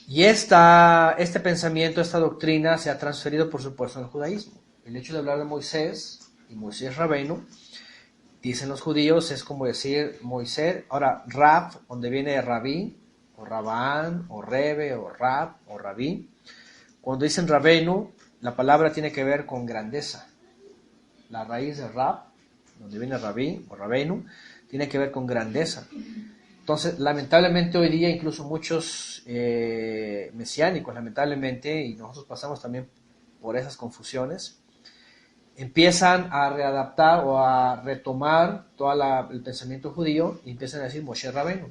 Y este pensamiento, esta doctrina se ha transferido, por supuesto, al judaísmo. El hecho de hablar de Moisés y Moisés Rabbeinu, dicen los judíos, es como decir Moisés. Ahora, Rab, donde viene Rabí, o Rabán, o Rebe, o Rab, o Rabí. Cuando dicen Rabbeinu, la palabra tiene que ver con grandeza. la raíz de Rab, donde viene Rabí o Rabenu, tiene que ver con grandeza. Entonces, lamentablemente hoy día, incluso muchos mesiánicos, lamentablemente, y nosotros pasamos también por esas confusiones, empiezan a readaptar o a retomar todo el pensamiento judío y empiezan a decir Moshe Rabenu,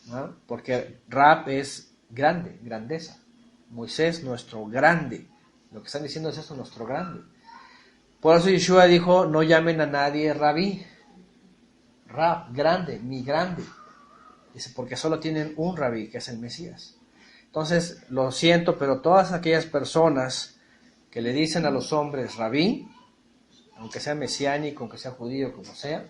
¿no? Porque Rab es grande, grandeza. Moisés, nuestro grande. Lo que están diciendo es eso, nuestro grande. Por eso Yeshua dijo, no llamen a nadie Rabí. Rab, grande, mi grande. Dice, porque solo tienen un Rabí, que es el Mesías. Entonces, lo siento, pero todas aquellas personas que le dicen a los hombres Rabí, aunque sea mesiánico, aunque sea judío, como sea,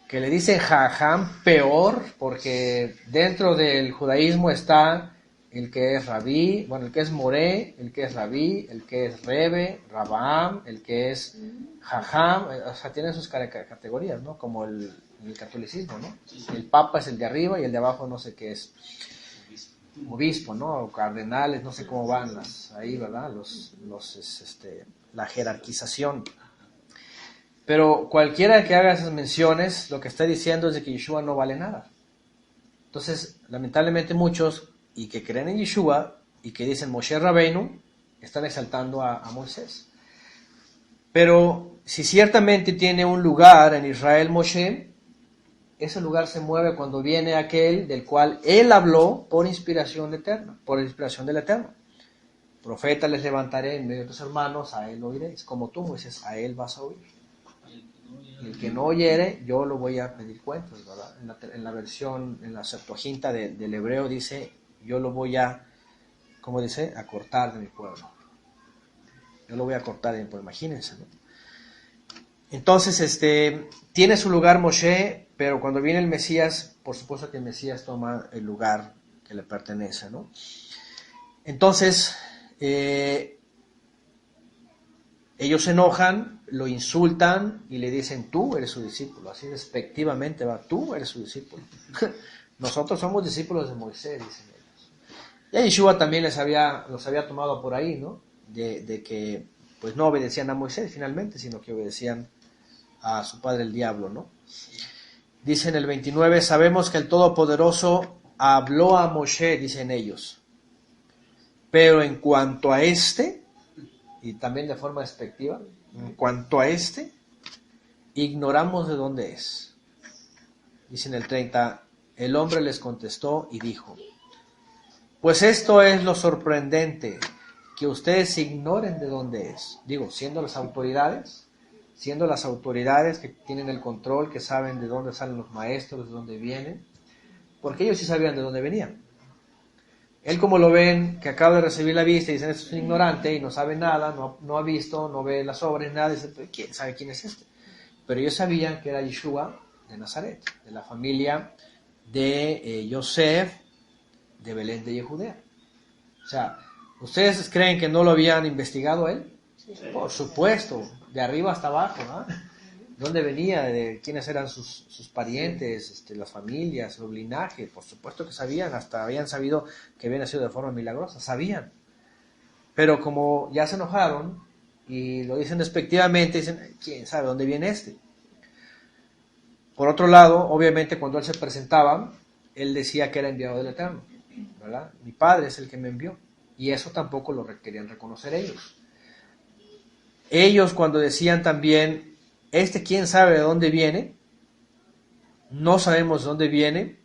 que le dicen Jajam, peor, porque dentro del judaísmo está el que es Rabí, bueno, el que es Moré, el que es Rabí, el que es Rebe, Rabam, el que es Jajam, o sea, tienen sus categorías, ¿no? Como el catolicismo, ¿no? El papa es el de arriba y el de abajo no sé qué es. Obispo, ¿no? O cardenales, no sé cómo van las ahí, ¿verdad? La jerarquización. Pero cualquiera que haga esas menciones, lo que está diciendo es de que Yeshua no vale nada. Entonces, lamentablemente muchos, y que creen en Yeshua, y que dicen Moshe Rabbeinu, están exaltando a Moisés. Pero si ciertamente tiene un lugar en Israel Moshe, ese lugar se mueve cuando viene aquel del cual él habló por inspiración eterna, por inspiración del Eterno. Profeta les levantaré en medio de tus hermanos, a él oiréis. Como tú, Moisés, a él vas a oír. Y el que no oyere, yo lo voy a pedir cuentas, ¿verdad? En la versión, en la Septuaginta del hebreo dice, yo lo voy a, ¿cómo dice? A cortar de mi pueblo. Yo lo voy a cortar de mi pueblo, imagínense, ¿no? Entonces, tiene su lugar Moshe, pero cuando viene el Mesías, por supuesto que el Mesías toma el lugar que le pertenece, ¿no? Entonces, ellos se enojan, lo insultan y le dicen, tú eres su discípulo, así despectivamente va, tú eres su discípulo. Nosotros somos discípulos de Moisés, dicen ellos. Y a Yeshua también los había tomado por ahí, ¿no? De que pues no obedecían a Moisés finalmente, sino que obedecían a su padre el diablo, ¿no? Dice en el 29, sabemos que el Todopoderoso habló a Moshe, dicen ellos, pero en cuanto a y también de forma despectiva, en cuanto a ignoramos de dónde es. Dice en el 30, el hombre les contestó y dijo, pues esto es lo sorprendente, que ustedes ignoren de dónde es. Digo, siendo las autoridades que tienen el control, que saben de dónde salen los maestros, de dónde vienen, porque ellos sí sabían de dónde venían. Él, como lo ven, que acaba de recibir la vista y dicen, esto es un ignorante y no sabe nada, no ha visto, no ve las obras, nada, dice, ¿quién sabe quién es este? Pero ellos sabían que era Yeshua de Nazaret, de la familia de Yosef, de Belén de Judea. O sea, ¿ustedes creen que no lo habían investigado a él? Sí. Por supuesto, de arriba hasta abajo, ¿no? ¿Dónde venía? ¿De quiénes eran sus parientes, las familias, su linaje? Por supuesto que sabían, hasta habían sabido que había nacido de forma milagrosa, sabían. Pero como ya se enojaron y lo dicen despectivamente, dicen, ¿quién sabe dónde viene este? Por otro lado, obviamente cuando él se presentaba, él decía que era enviado del Eterno, ¿verdad? Mi Padre es el que me envió. Y eso tampoco lo querían reconocer ellos. Ellos cuando decían también, quién sabe de dónde viene, no sabemos de dónde viene,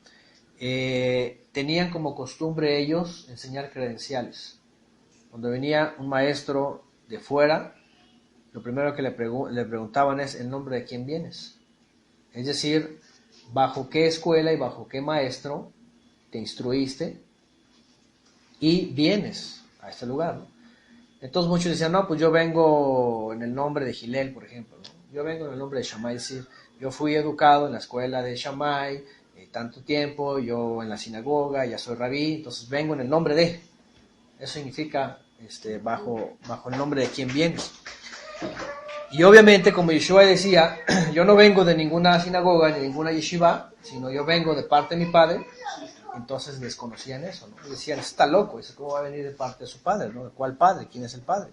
tenían como costumbre ellos enseñar credenciales. Cuando venía un maestro de fuera, lo primero que le preguntaban es el nombre de quién vienes. Es decir, bajo qué escuela y bajo qué maestro te instruiste y vienes a este lugar, ¿no? Entonces muchos decían, no, pues yo vengo en el nombre de Gilel, por ejemplo, ¿no? Yo vengo en el nombre de Shammai, es decir, yo fui educado en la escuela de Shammai tanto tiempo, yo en la sinagoga, ya soy rabí, entonces vengo en el nombre de. Eso significa bajo el nombre de quién vienes. Y obviamente, como Yeshua decía, yo no vengo de ninguna sinagoga ni ninguna yeshiva, sino yo vengo de parte de mi padre. Entonces desconocían eso, ¿no? Y decían, está loco, ¿cómo va a venir de parte de su padre, ¿no? ¿De cuál padre? ¿Quién es el padre?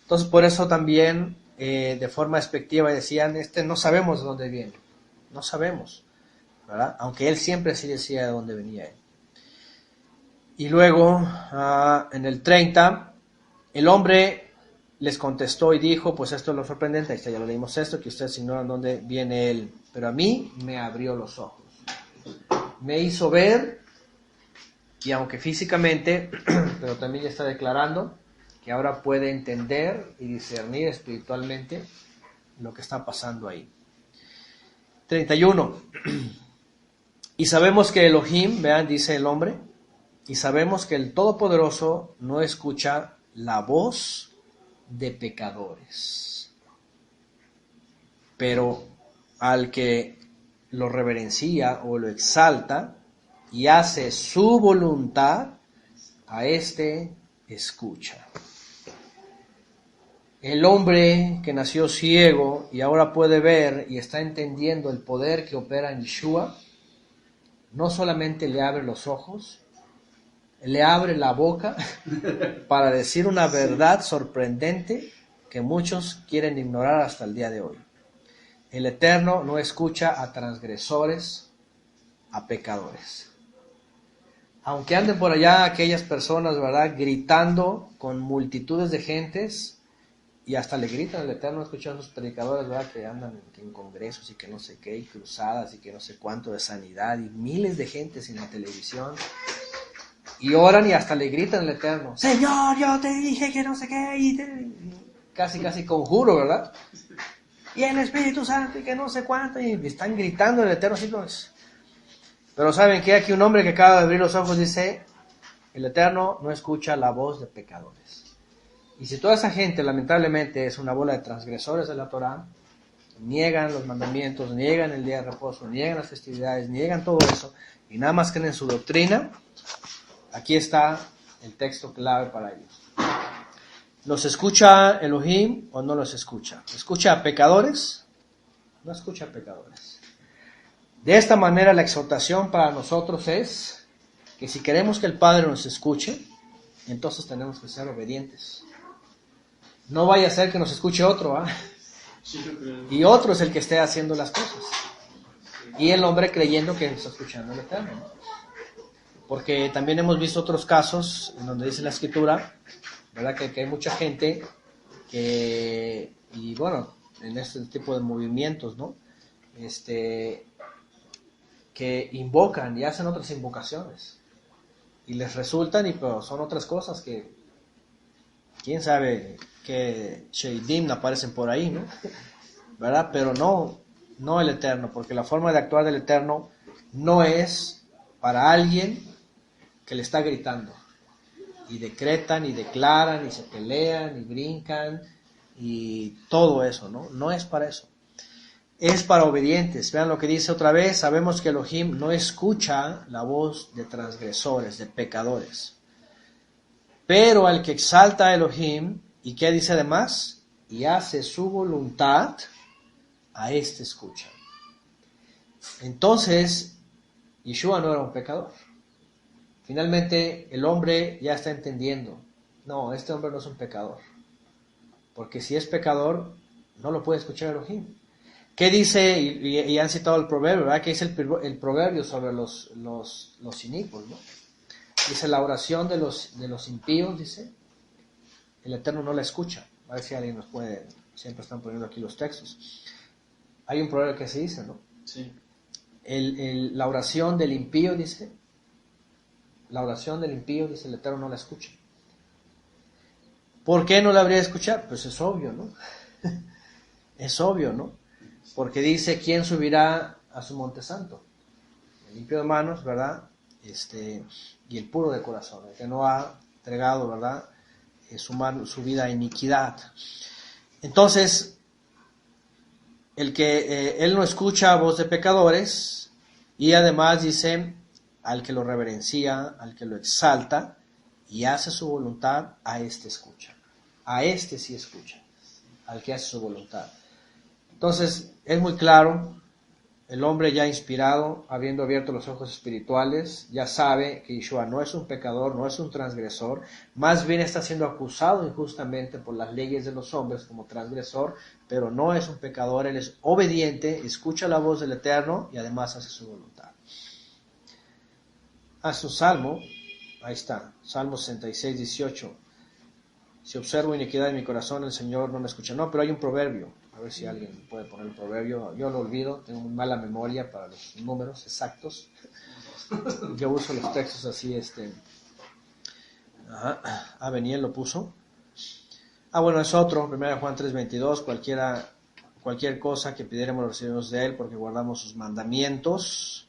Entonces por eso también de forma despectiva y decían, no sabemos de dónde viene, no sabemos, ¿verdad? Aunque él siempre sí decía de dónde venía él. Y luego, en el 30, el hombre les contestó y dijo, pues esto es lo sorprendente, ahí está, ya lo leímos esto, que ustedes ignoran dónde viene él, pero a mí me abrió los ojos, me hizo ver, y aunque físicamente, pero también ya está declarando que ahora puede entender y discernir espiritualmente lo que está pasando ahí. 31. Y sabemos que Elohim, vean, dice el hombre, y sabemos que el Todopoderoso no escucha la voz de pecadores, pero al que lo reverencia o lo exalta y hace su voluntad, a éste escucha. El hombre que nació ciego y ahora puede ver y está entendiendo el poder que opera en Yeshua, no solamente le abre los ojos, le abre la boca para decir una verdad sorprendente que muchos quieren ignorar hasta el día de hoy. El Eterno no escucha a transgresores, a pecadores. Aunque anden por allá aquellas personas, ¿verdad?, gritando con multitudes de gentes, y hasta le gritan al Eterno, escuchan a sus predicadores, ¿verdad?, que andan en congresos y que no sé qué, y cruzadas y que no sé cuánto de sanidad, y miles de gentes en la televisión, y oran y hasta le gritan al Eterno, Señor, yo te dije que no sé qué, y casi conjuro, ¿verdad? Y el Espíritu Santo y que no sé cuánto, y están gritando al Eterno, así pues. Pero ¿saben qué? Aquí un hombre que acaba de abrir los ojos dice, el Eterno no escucha la voz de pecadores. Y si toda esa gente lamentablemente es una bola de transgresores de la Torá, niegan los mandamientos, niegan el día de reposo, niegan las festividades, niegan todo eso, y nada más creen en su doctrina, aquí está el texto clave para ellos. ¿Los escucha Elohim o no los escucha? ¿Escucha a pecadores? No escucha a pecadores. De esta manera la exhortación para nosotros es que si queremos que el Padre nos escuche, entonces tenemos que ser obedientes. No vaya a ser que nos escuche otro, ¿ah? Y otro es el que esté haciendo las cosas. Y el hombre creyendo que está escuchando el Eterno, ¿no? Porque también hemos visto otros casos en donde dice la Escritura, ¿verdad?, que hay mucha gente que, y bueno, en este tipo de movimientos, ¿no?, que invocan y hacen otras invocaciones y les resultan, pero son otras cosas que quién sabe qué Sheidim aparecen por ahí, ¿no? ¿Verdad? Pero no el Eterno, porque la forma de actuar del Eterno no es para alguien que le está gritando y decretan y declaran y se pelean y brincan y todo eso, no es para eso. Es para obedientes. Vean lo que dice otra vez. Sabemos que Elohim no escucha la voz de transgresores, de pecadores. Pero al que exalta a Elohim, ¿y qué dice además? Y hace su voluntad, a este escucha. Entonces, Yeshua no era un pecador. Finalmente, el hombre ya está entendiendo. No, este hombre no es un pecador. Porque si es pecador, no lo puede escuchar Elohim. ¿Qué dice? Y han citado el proverbio, ¿verdad? ¿Qué dice el proverbio sobre los inicuos, ¿no? Dice, la oración de los impíos, dice, el Eterno no la escucha. A ver si alguien nos puede, siempre están poniendo aquí los textos. Hay un proverbio que se dice, ¿no? Sí. La oración del impío, dice, el Eterno no la escucha. ¿Por qué no la habría de escuchar? Pues es obvio, ¿no? Es obvio, ¿no? Porque dice, ¿quién subirá a su monte santo? El limpio de manos, ¿verdad? Y el puro de corazón, el que no ha entregado, ¿verdad?, su vida a iniquidad. Entonces, el que él no escucha voz de pecadores, y además dice, al que lo reverencia, al que lo exalta, y hace su voluntad, a este escucha. A este sí escucha, al que hace su voluntad. Entonces, es muy claro, el hombre ya inspirado, habiendo abierto los ojos espirituales, ya sabe que Yeshua no es un pecador, no es un transgresor, más bien está siendo acusado injustamente por las leyes de los hombres como transgresor, pero no es un pecador, él es obediente, escucha la voz del Eterno y además hace su voluntad. Hace un salmo, ahí está, Salmo 66, 18. Si observo iniquidad en mi corazón, el Señor no me escucha. No, pero hay un proverbio. A ver si alguien puede poner el proverbio. Yo lo olvido, tengo muy mala memoria para los números exactos. Yo uso los textos así, Beniel lo puso. Bueno, es otro, 1 Juan 3:22, cualquier cosa que pidiéramos lo recibimos de Él, porque guardamos sus mandamientos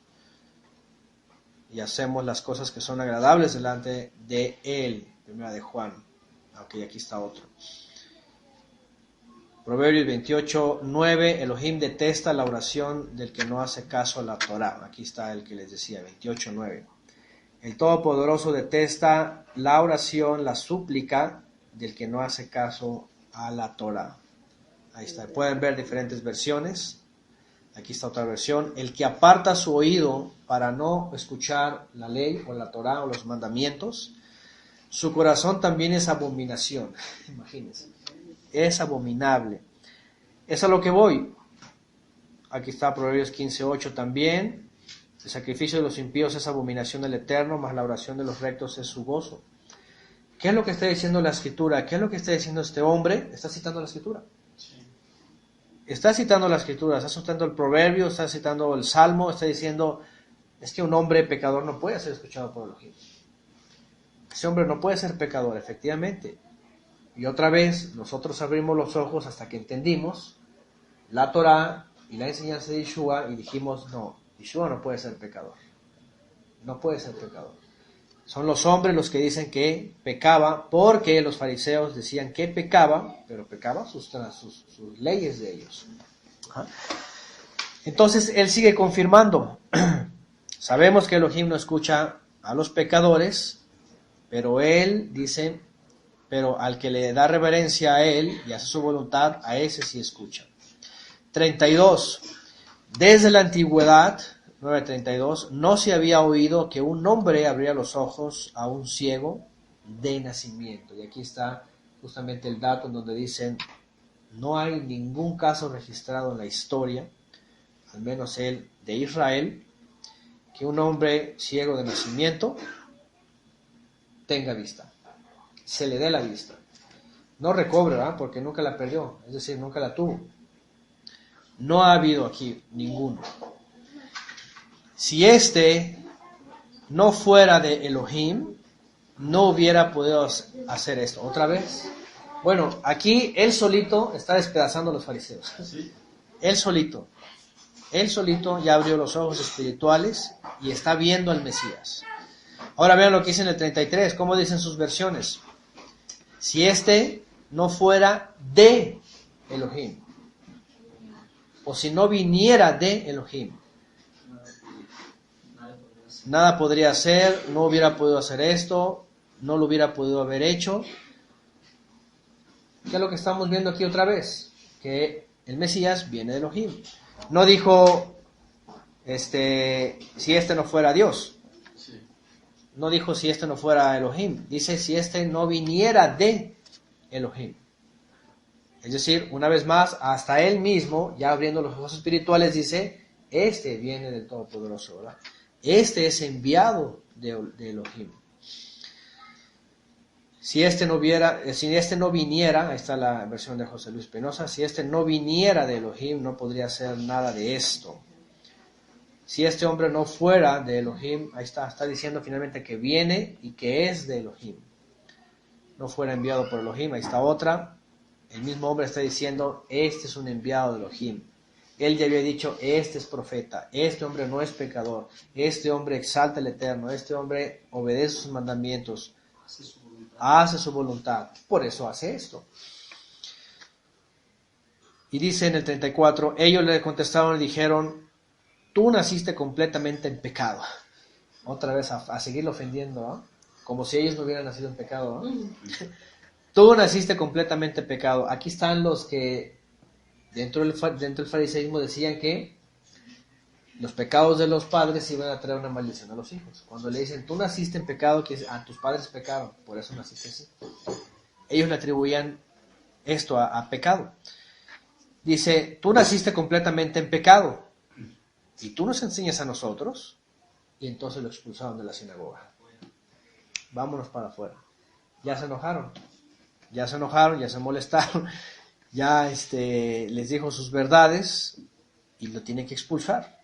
y hacemos las cosas que son agradables delante de Él. 1 Juan. Ok, aquí está otro. Proverbios 28:9, Elohim detesta la oración del que no hace caso a la Torah. Aquí está el que les decía, 28:9. El Todopoderoso detesta la oración, la súplica del que no hace caso a la Torah. Ahí está. Pueden ver diferentes versiones. Aquí está otra versión. El que aparta su oído para no escuchar la ley o la Torah o los mandamientos, su corazón también es abominación. Imagínense. Es abominable. Es a lo que voy. Aquí está Proverbios 15:8 también. El sacrificio de los impíos es abominación del Eterno, mas la oración de los rectos es su gozo. ¿Qué es lo que está diciendo la Escritura? ¿Qué es lo que está diciendo este hombre? Está citando la Escritura. Sí. Está citando la Escritura, está citando el Proverbio, está citando el Salmo, está diciendo, es que un hombre pecador no puede ser escuchado por Elohim. Ese hombre no puede ser pecador, efectivamente. Y otra vez, nosotros abrimos los ojos hasta que entendimos la Torah y la enseñanza de Yeshua y dijimos, no, Yeshua no puede ser pecador. No puede ser pecador. Son los hombres los que dicen que pecaba, porque los fariseos decían que pecaba, pero pecaba sus leyes de ellos. Entonces, él sigue confirmando. Sabemos que Elohim no escucha a los pecadores, pero él dice, pero al que le da reverencia a él y hace su voluntad, a ese sí escucha. 32. Desde la antigüedad, 9:32, no se había oído que un hombre abría los ojos a un ciego de nacimiento. Y aquí está justamente el dato en donde dicen, no hay ningún caso registrado en la historia, al menos el de Israel, que un hombre ciego de nacimiento tenga vista, se le dé la vista. No recobre, ¿verdad? Porque nunca la perdió, es decir, nunca la tuvo. No ha habido aquí ninguno. Si no fuera de Elohim, no hubiera podido hacer esto. ¿Otra vez? Bueno, aquí él solito está despedazando a los fariseos. ¿Sí? Él solito ya abrió los ojos espirituales y está viendo al Mesías. Ahora vean lo que dice en el 33, cómo dicen sus versiones. Si no fuera de Elohim, o si no viniera de Elohim, nada podría hacer, no hubiera podido hacer esto, no lo hubiera podido haber hecho. ¿Qué es lo que estamos viendo aquí otra vez? Que el Mesías viene de Elohim. No dijo, si no fuera Dios. No dijo si no fuera Elohim. Dice si no viniera de Elohim. Es decir, una vez más, hasta él mismo, ya abriendo los ojos espirituales, dice, viene del Todopoderoso, ¿verdad? Es enviado de Elohim. Si no viniera, ahí está la versión de José Luis Penosa, si no viniera de Elohim, no podría hacer nada de esto. Si este hombre no fuera de Elohim, ahí está diciendo finalmente que viene y que es de Elohim. No fuera enviado por Elohim, ahí está otra. El mismo hombre está diciendo, es un enviado de Elohim. Él ya había dicho, es profeta, este hombre no es pecador, este hombre exalta al Eterno, este hombre obedece sus mandamientos, hace su voluntad, por eso hace esto. Y dice en el 34, ellos le contestaron y dijeron, tú naciste completamente en pecado. Otra vez a seguirlo ofendiendo, ¿no? Como si ellos no hubieran nacido en pecado, ¿no? Tú naciste completamente en pecado. Aquí están los que dentro del fariseísmo decían que los pecados de los padres iban a traer una maldición a los hijos. Cuando le dicen, tú naciste en pecado, que tus padres pecaron, por eso naciste así. Ellos le atribuían esto a pecado. Dice, tú naciste completamente en pecado y tú nos enseñas a nosotros. Y entonces lo expulsaron de la sinagoga. Vámonos para afuera. Ya se enojaron, ya se molestaron, ya les dijo sus verdades y lo tienen que expulsar.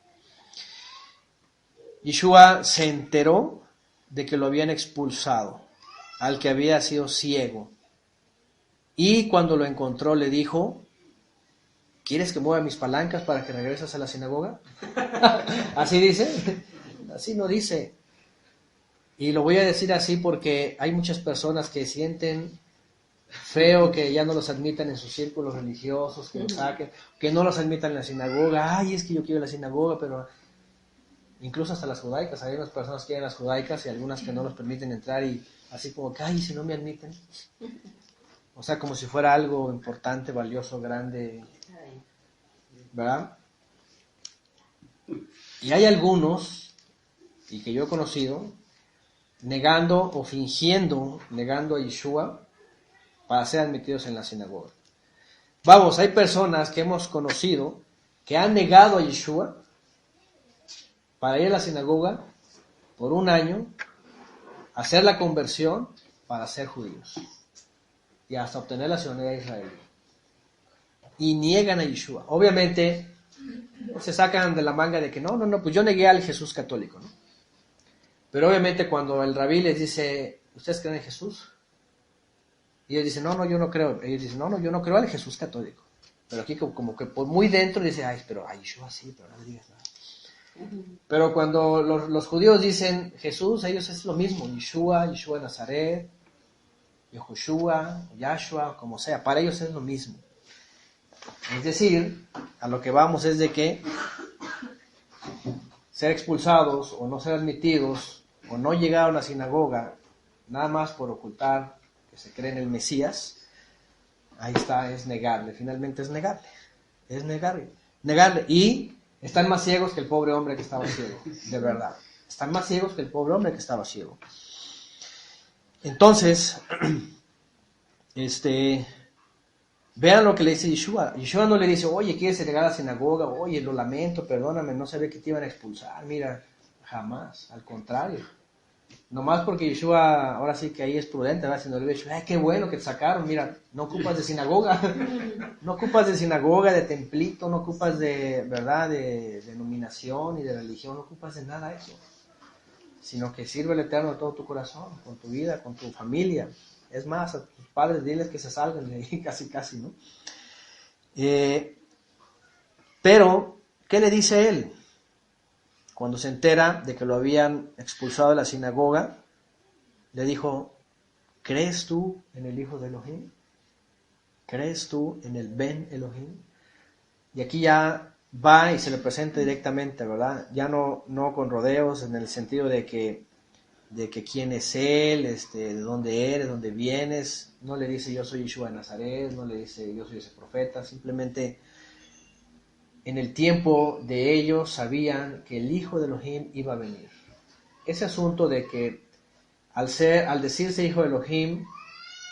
Yeshua se enteró de que lo habían expulsado al que había sido ciego. Y cuando lo encontró le dijo, ¿quieres que mueva mis palancas para que regreses a la sinagoga? ¿Así dice? Así no dice. Y lo voy a decir así porque hay muchas personas que sienten feo que ya no los admitan en sus círculos religiosos, que los saquen, que no los admitan en la sinagoga. Ay, es que yo quiero la sinagoga, pero incluso hasta las judaicas, hay unas personas que quieren las judaicas y algunas que no los permiten entrar y así como que, ay, si no me admiten. O sea, como si fuera algo importante, valioso, grande, ¿verdad? Y hay algunos, y que yo he conocido, negando o fingiendo, negando a Yeshua para ser admitidos en la sinagoga. Vamos, hay personas que hemos conocido que han negado a Yeshua para ir a la sinagoga por un año, hacer la conversión para ser judíos y hasta obtener la ciudadanía israelí. Y niegan a Yeshua. Obviamente se sacan de la manga de que no, pues yo negué al Jesús católico, ¿no? Pero obviamente cuando el rabí les dice, ¿ustedes creen en Jesús? Y ellos dicen, no, yo no creo. Ellos dicen, no, yo no creo al Jesús católico. Pero aquí como que por muy dentro dice, ay, pero a Yeshua sí, pero no le digas nada. Pero cuando los judíos dicen Jesús, ellos es lo mismo, Yeshua de Nazaret, Yehoshua, Yahshua, como sea, para ellos es lo mismo. Es decir, a lo que vamos es de que ser expulsados o no ser admitidos o no llegar a una sinagoga nada más por ocultar que se cree en el Mesías, ahí está, es negarle, finalmente es negarle. Y están más ciegos que el pobre hombre que estaba ciego, de verdad. Están más ciegos que el pobre hombre que estaba ciego. Entonces, vean lo que le dice Yeshua. Yeshua no le dice, oye, ¿quieres llegar a la sinagoga? Oye, lo lamento, perdóname, no sabía que te iban a expulsar. Mira, jamás, al contrario. Nomás porque Yeshua, ahora sí que ahí es prudente, ¿verdad? Si no le dice, qué bueno que te sacaron, mira, no ocupas de sinagoga. No ocupas de sinagoga, de templito, no ocupas de, ¿verdad?, de denominación y de religión, no ocupas de nada de eso. Sino que sirve al Eterno de todo tu corazón, con tu vida, con tu familia. Es más, a tus padres diles que se salgan de ahí, casi, ¿no? Pero, ¿qué le dice él? Cuando se entera de que lo habían expulsado de la sinagoga, le dijo, ¿crees tú en el Hijo de Elohim? ¿Crees tú en el Ben Elohim? Y aquí ya va y se le presenta directamente, ¿verdad? Ya no con rodeos, en el sentido de que quién es él, de dónde eres, dónde vienes. No le dice yo soy Yeshua de Nazaret, no le dice yo soy ese profeta, simplemente en el tiempo de ellos sabían que el Hijo de Elohim iba a venir. Ese asunto de que al decirse Hijo de Elohim,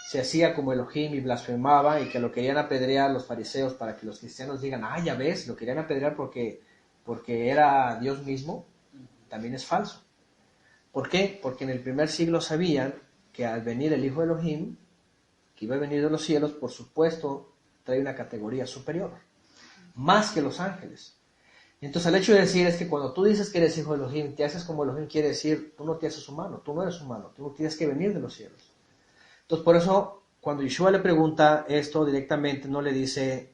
se hacía como Elohim y blasfemaba y que lo querían apedrear los fariseos para que los cristianos digan, ya ves, lo querían apedrear porque era Dios mismo, también es falso. ¿Por qué? Porque en el primer siglo sabían que al venir el Hijo de Elohim, que iba a venir de los cielos, por supuesto, trae una categoría superior, más que los ángeles. Entonces el hecho de decir es que cuando tú dices que eres Hijo de Elohim, te haces como Elohim, quiere decir, tú no te haces humano, tú no eres humano, tú tienes que venir de los cielos. Entonces por eso, cuando Yeshua le pregunta esto directamente, no le dice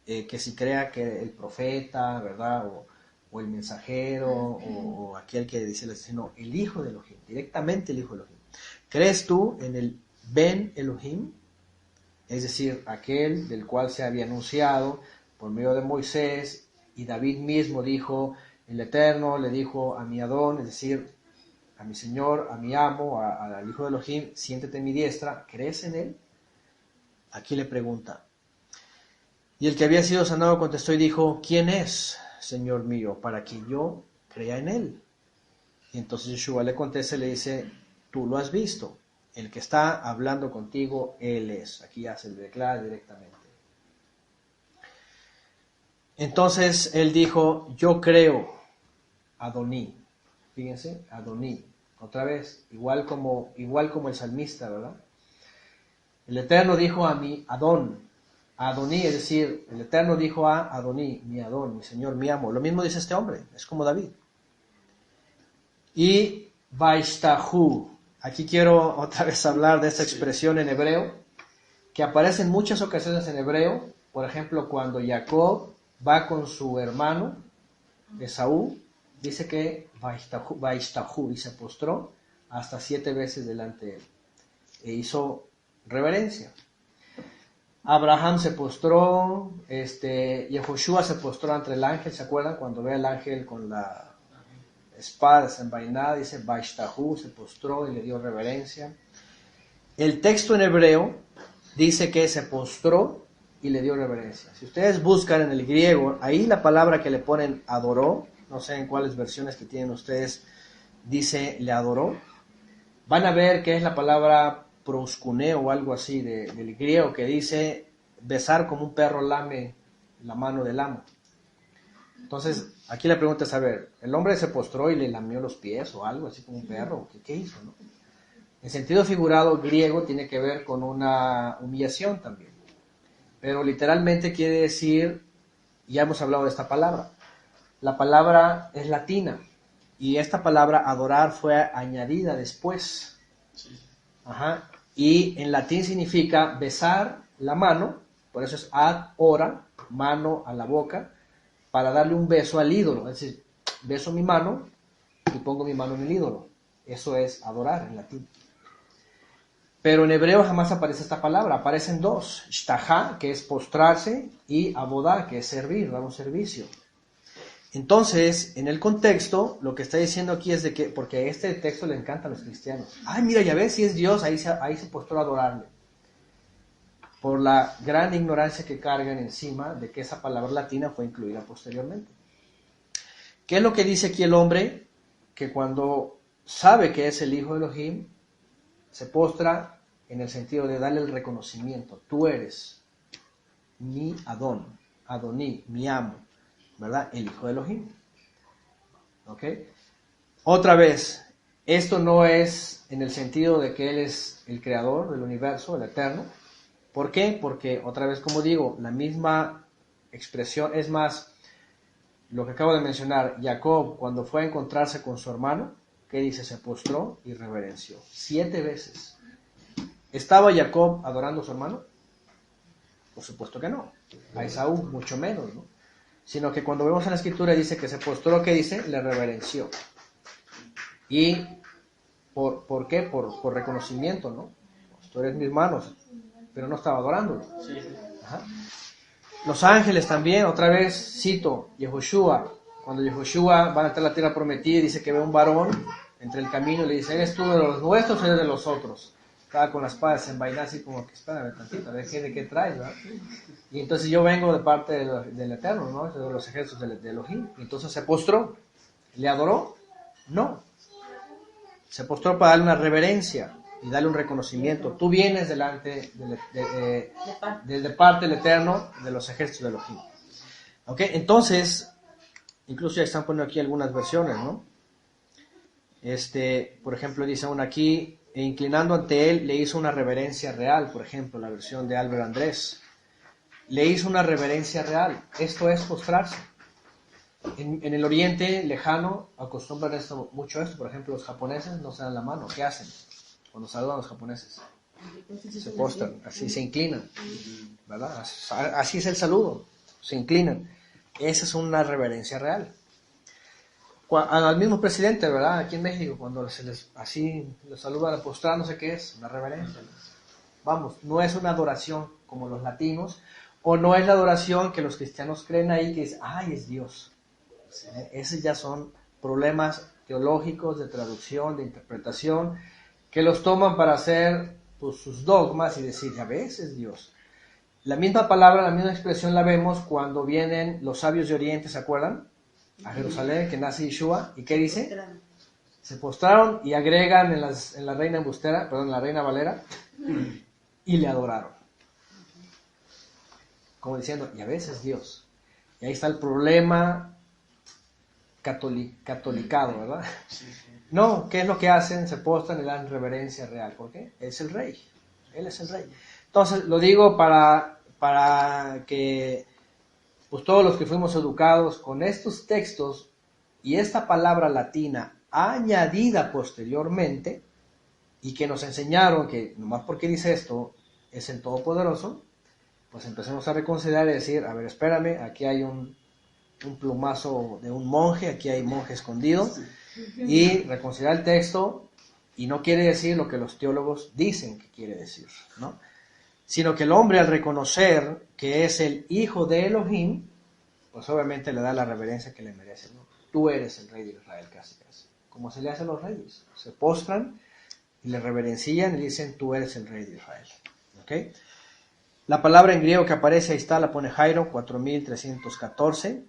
que si crea que el profeta, ¿verdad?, o el mensajero, o aquel que dice, sino el Hijo de Elohim, directamente el Hijo de Elohim. ¿Crees tú en el Ben Elohim? Es decir, aquel del cual se había anunciado por medio de Moisés, y David mismo dijo, el Eterno le dijo a mi Adón, es decir, a mi Señor, a mi amo, al Hijo de Elohim, siéntete en mi diestra, ¿crees en él? Aquí le pregunta. Y el que había sido sanado contestó y dijo, ¿quién es? Señor mío, para que yo crea en él? Y entonces Yeshua le contesta y le dice, tú lo has visto, el que está hablando contigo, él es. Aquí ya se le declara directamente. Entonces él dijo, yo creo, Adoní. Fíjense, Adoní. Otra vez, igual como el salmista, ¿verdad? El Eterno dijo a mí, Adoní, es decir, el Eterno dijo a Adoní, mi Adón, mi Señor, mi amo. Lo mismo dice este hombre, es como David. Y Vaishtahu, aquí quiero otra vez hablar de esta expresión en hebreo, que aparece en muchas ocasiones en hebreo. Por ejemplo, cuando Jacob va con su hermano Esaú, dice que Vaishtahu, y se postró hasta 7 veces delante de él, e hizo reverencia. Abraham se postró, Yehoshua se postró ante el ángel, ¿se acuerdan? Cuando ve al ángel con la espada desenvainada, dice Vaishtahu, se postró y le dio reverencia. El texto en hebreo dice que se postró y le dio reverencia. Si ustedes buscan en el griego, ahí la palabra que le ponen adoró, no sé en cuáles versiones que tienen ustedes, dice le adoró, van a ver que es la palabra proskuneo o algo así del griego, que dice besar como un perro lame la mano del amo. Entonces, aquí la pregunta es, a ver, ¿el hombre se postró y le lamió los pies o algo así como un perro? ¿Qué hizo, no? En sentido figurado griego tiene que ver con una humillación también. Pero literalmente quiere decir, ya hemos hablado de esta palabra, la palabra es latina y esta palabra adorar fue añadida después. Ajá. Y en latín significa besar la mano, por eso es ad ora, mano a la boca, para darle un beso al ídolo. Es decir, beso mi mano y pongo mi mano en el ídolo. Eso es adorar en latín. Pero en hebreo jamás aparece esta palabra, aparecen dos, shtaha, que es postrarse, y abodá, que es servir, dar un servicio. Entonces, en el contexto, lo que está diciendo aquí es de que, porque este texto le encanta a los cristianos, ay, mira, ya ves, si es Dios, ahí se postró a adorarle. Por la gran ignorancia que cargan encima de que esa palabra latina fue incluida posteriormente. ¿Qué es lo que dice aquí el hombre? Que cuando sabe que es el hijo de Elohim, se postra en el sentido de darle el reconocimiento. Tú eres mi Adón, Adoní, mi amo, ¿verdad? El hijo de Elohim. ¿Ok? Otra vez, esto no es en el sentido de que Él es el creador del universo, el eterno. ¿Por qué? Porque, otra vez, como digo, la misma expresión, es más, lo que acabo de mencionar, Jacob, cuando fue a encontrarse con su hermano, ¿qué dice? Se postró y reverenció 7 veces. ¿Estaba Jacob adorando a su hermano? Por supuesto que no. A Esaú mucho menos, ¿no? Sino que cuando vemos en la escritura dice que se postró, ¿qué dice? Le reverenció. ¿Y por qué? Por reconocimiento, ¿no? Pues tú eres mi hermano, pero no estaba adorándolo. Sí. Ajá. Los ángeles también, otra vez, cito, Yehoshua. Cuando Yehoshua va a entrar a la tierra prometida, dice que ve un varón entre el camino y le dice, ¿eres tú de los nuestros o eres de los otros? Estaba con la espada desenvainada así como que, espérame tantito, a ver de qué traes, ¿verdad? Y entonces yo vengo de parte del Eterno, ¿no? De los ejércitos de Elohim. Y entonces se postró. ¿Le adoró? No. Se postró para darle una reverencia y darle un reconocimiento. Tú vienes delante de parte del Eterno, de los ejércitos de Elohim. ¿Ok? Entonces, incluso ya están poniendo aquí algunas versiones, ¿no? Por ejemplo, dice uno aquí, e inclinando ante él, le hizo una reverencia real, por ejemplo, la versión de Albert Andrés. Le hizo una reverencia real. Esto es postrarse. En el oriente lejano acostumbran mucho esto. Por ejemplo, los japoneses no se dan la mano. ¿Qué hacen cuando saludan a los japoneses? Se postran, así se inclinan, ¿verdad? Así es el saludo, se inclinan. Esa es una reverencia real. Al mismo presidente, ¿verdad? Aquí en México, cuando así les saludan postrándose, ¿qué es? Una reverencia. Vamos, no es una adoración como los latinos, o no es la adoración que los cristianos creen ahí, que es, ¡ay, es Dios! Esos ya son problemas teológicos, de traducción, de interpretación, que los toman para hacer pues, sus dogmas y decir, ya ves, es Dios. La misma palabra, la misma expresión la vemos cuando vienen los sabios de Oriente, ¿se acuerdan? A Jerusalén, que nace Yeshua, ¿y qué dice? Se postraron y agregan en la Reina Embustera, perdón, en la Reina Valera, y le adoraron. Como diciendo, y a veces Dios. Y ahí está el problema catolicado, ¿verdad? No, ¿qué es lo que hacen? Se postran y dan reverencia real. ¿Por qué? Es el rey. Él es el rey. Entonces, lo digo para que pues, todos los que fuimos educados con estos textos y esta palabra latina añadida posteriormente y que nos enseñaron que nomás porque dice esto es el Todopoderoso, pues empecemos a reconsiderar y decir, a ver, espérame, aquí hay un plumazo de un monje, aquí hay monje escondido, y reconsiderar el texto, y no quiere decir lo que los teólogos dicen que quiere decir, ¿no? Sino que el hombre al reconocer que es el hijo de Elohim, pues obviamente le da la reverencia que le merece, ¿no? Tú eres el rey de Israel, casi, como se le hace a los reyes, se postran y le reverencian y dicen, tú eres el rey de Israel, ¿ok? La palabra en griego que aparece, ahí está, la pone Jairo, 4314,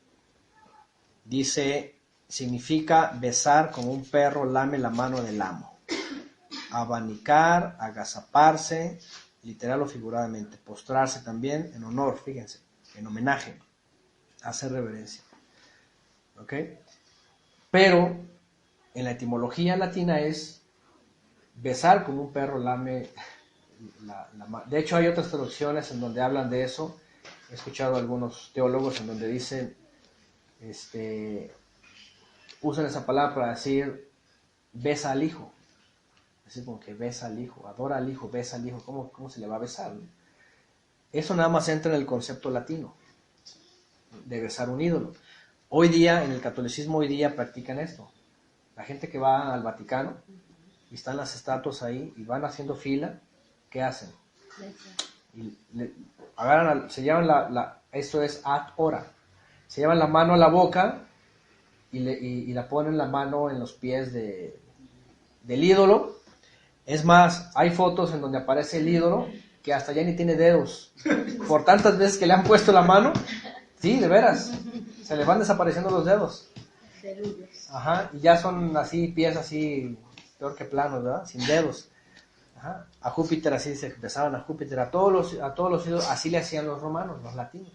dice, significa besar como un perro lame la mano del amo, abanicar, agazaparse, literal o figuradamente, postrarse también en honor, fíjense, en homenaje, hacer reverencia, ¿ok? Pero en la etimología latina es besar como un perro lame la mano. De hecho hay otras traducciones en donde hablan de eso. He escuchado a algunos teólogos en donde dicen, usan esa palabra para decir besa al hijo. Así como que besa al hijo, adora al hijo, besa al hijo. ¿Cómo se le va a besar, ¿no? Eso nada más entra en el concepto latino de besar un ídolo. Hoy día, en el catolicismo hoy día practican esto. La gente que va al Vaticano y están las estatuas ahí y van haciendo fila, ¿qué hacen? Y agarran, se llevan esto es ad hora, se llevan la mano a la boca y la ponen la mano en los pies del ídolo. Es más, hay fotos en donde aparece el ídolo que hasta ya ni tiene dedos, por tantas veces que le han puesto la mano. Sí, de veras, se le van desapareciendo los dedos. Ajá, y ya son así, pies así, peor que planos, ¿verdad? Sin dedos. Ajá. A Júpiter así se besaban a Júpiter, a todos los ídolos, así le hacían los romanos, los latinos.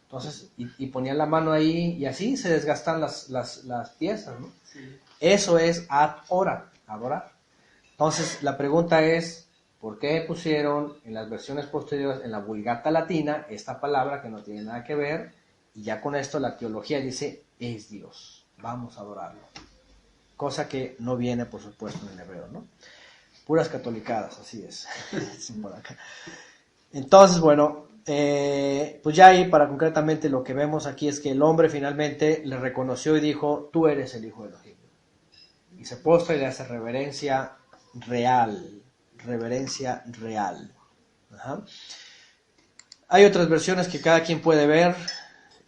Entonces, y ponían la mano ahí, y así se desgastan las piezas, ¿no? Sí. Eso es ad hora, adorar. Entonces, la pregunta es, ¿por qué pusieron en las versiones posteriores, en la Vulgata latina, esta palabra que no tiene nada que ver? Y ya con esto la teología dice, es Dios, vamos a adorarlo. Cosa que no viene, por supuesto, en el hebreo, ¿no? Puras catolicadas, así es. Por acá. Entonces, bueno, pues ya ahí para concretamente lo que vemos aquí es que el hombre finalmente le reconoció y dijo, tú eres el hijo de Elohim. Y se postra y le hace reverencia real. Ajá. Hay otras versiones que cada quien puede ver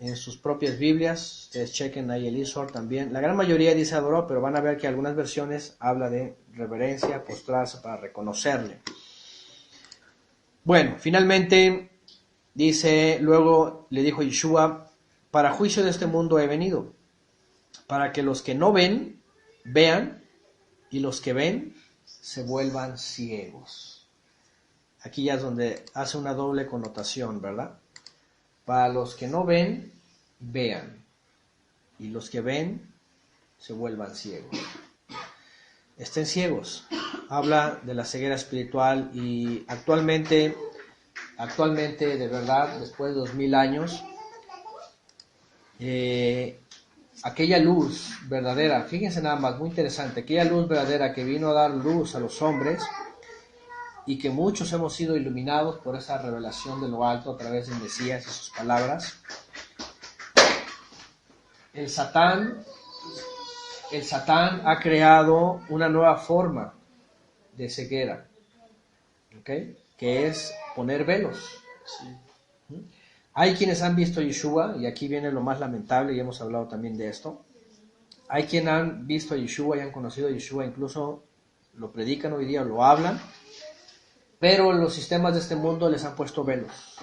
en sus propias Biblias. Ustedes chequen ahí el Isor también. La gran mayoría dice adoró, pero van a ver que algunas versiones habla de reverencia, postrarse para reconocerle. Bueno, finalmente dice, luego le dijo Yeshua, para juicio de este mundo he venido, para que los que no ven, vean, y los que ven, se vuelvan ciegos. Aquí ya es donde hace una doble connotación, ¿verdad? Para los que no ven, vean, y los que ven, se vuelvan ciegos. Estén ciegos. Habla de la ceguera espiritual y actualmente de verdad, después de 2000 años, aquella luz verdadera, fíjense nada más, muy interesante, aquella luz verdadera que vino a dar luz a los hombres y que muchos hemos sido iluminados por esa revelación de lo alto a través del Mesías y sus palabras. El Satán ha creado una nueva forma de ceguera, ¿okay? Que es poner velos. Sí. Hay quienes han visto a Yeshua, y aquí viene lo más lamentable, y hemos hablado también de esto. Hay quienes han visto a Yeshua y han conocido a Yeshua, incluso lo predican hoy día, lo hablan, pero los sistemas de este mundo les han puesto velos.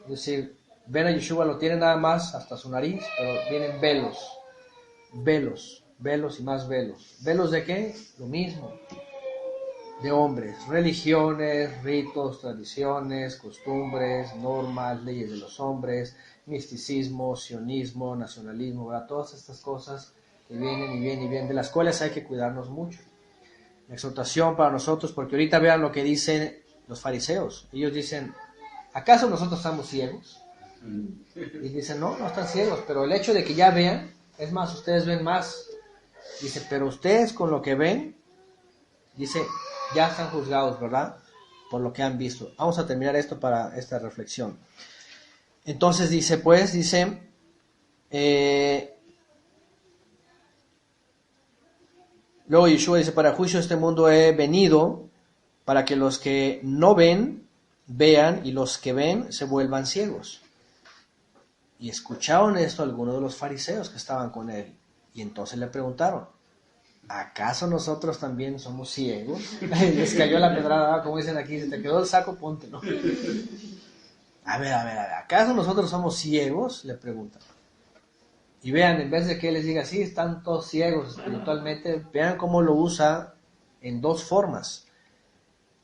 Es decir, ven a Yeshua, lo tienen nada más hasta su nariz, pero vienen velos, velos y más velos. ¿Velos de qué? Lo mismo, de hombres, religiones, ritos, tradiciones, costumbres, normas, leyes de los hombres, misticismo, sionismo, nacionalismo, ¿verdad? Todas estas cosas que vienen y vienen y vienen, de las cuales hay que cuidarnos mucho. La exhortación para nosotros, porque ahorita vean lo que dicen los fariseos. Ellos dicen, ¿acaso nosotros estamos ciegos? Y dicen, no, no están ciegos, pero el hecho de que ya vean, es más, ustedes ven más. Dice, pero ustedes con lo que ven, dice, ya están juzgados, ¿verdad? Por lo que han visto. Vamos a terminar esto para esta reflexión. Entonces dice, luego Yeshua dice, para juicio este mundo he venido, para que los que no ven, vean, y los que ven se vuelvan ciegos. Y escucharon esto algunos de los fariseos que estaban con él, y entonces le preguntaron, ¿acaso nosotros también somos ciegos? Les cayó la pedrada, como dicen aquí, si te quedó el saco, póntelo. A ver, ¿acaso nosotros somos ciegos? Le preguntan. Y vean, en vez de que les diga, sí, están todos ciegos espiritualmente, vean cómo lo usa en dos formas.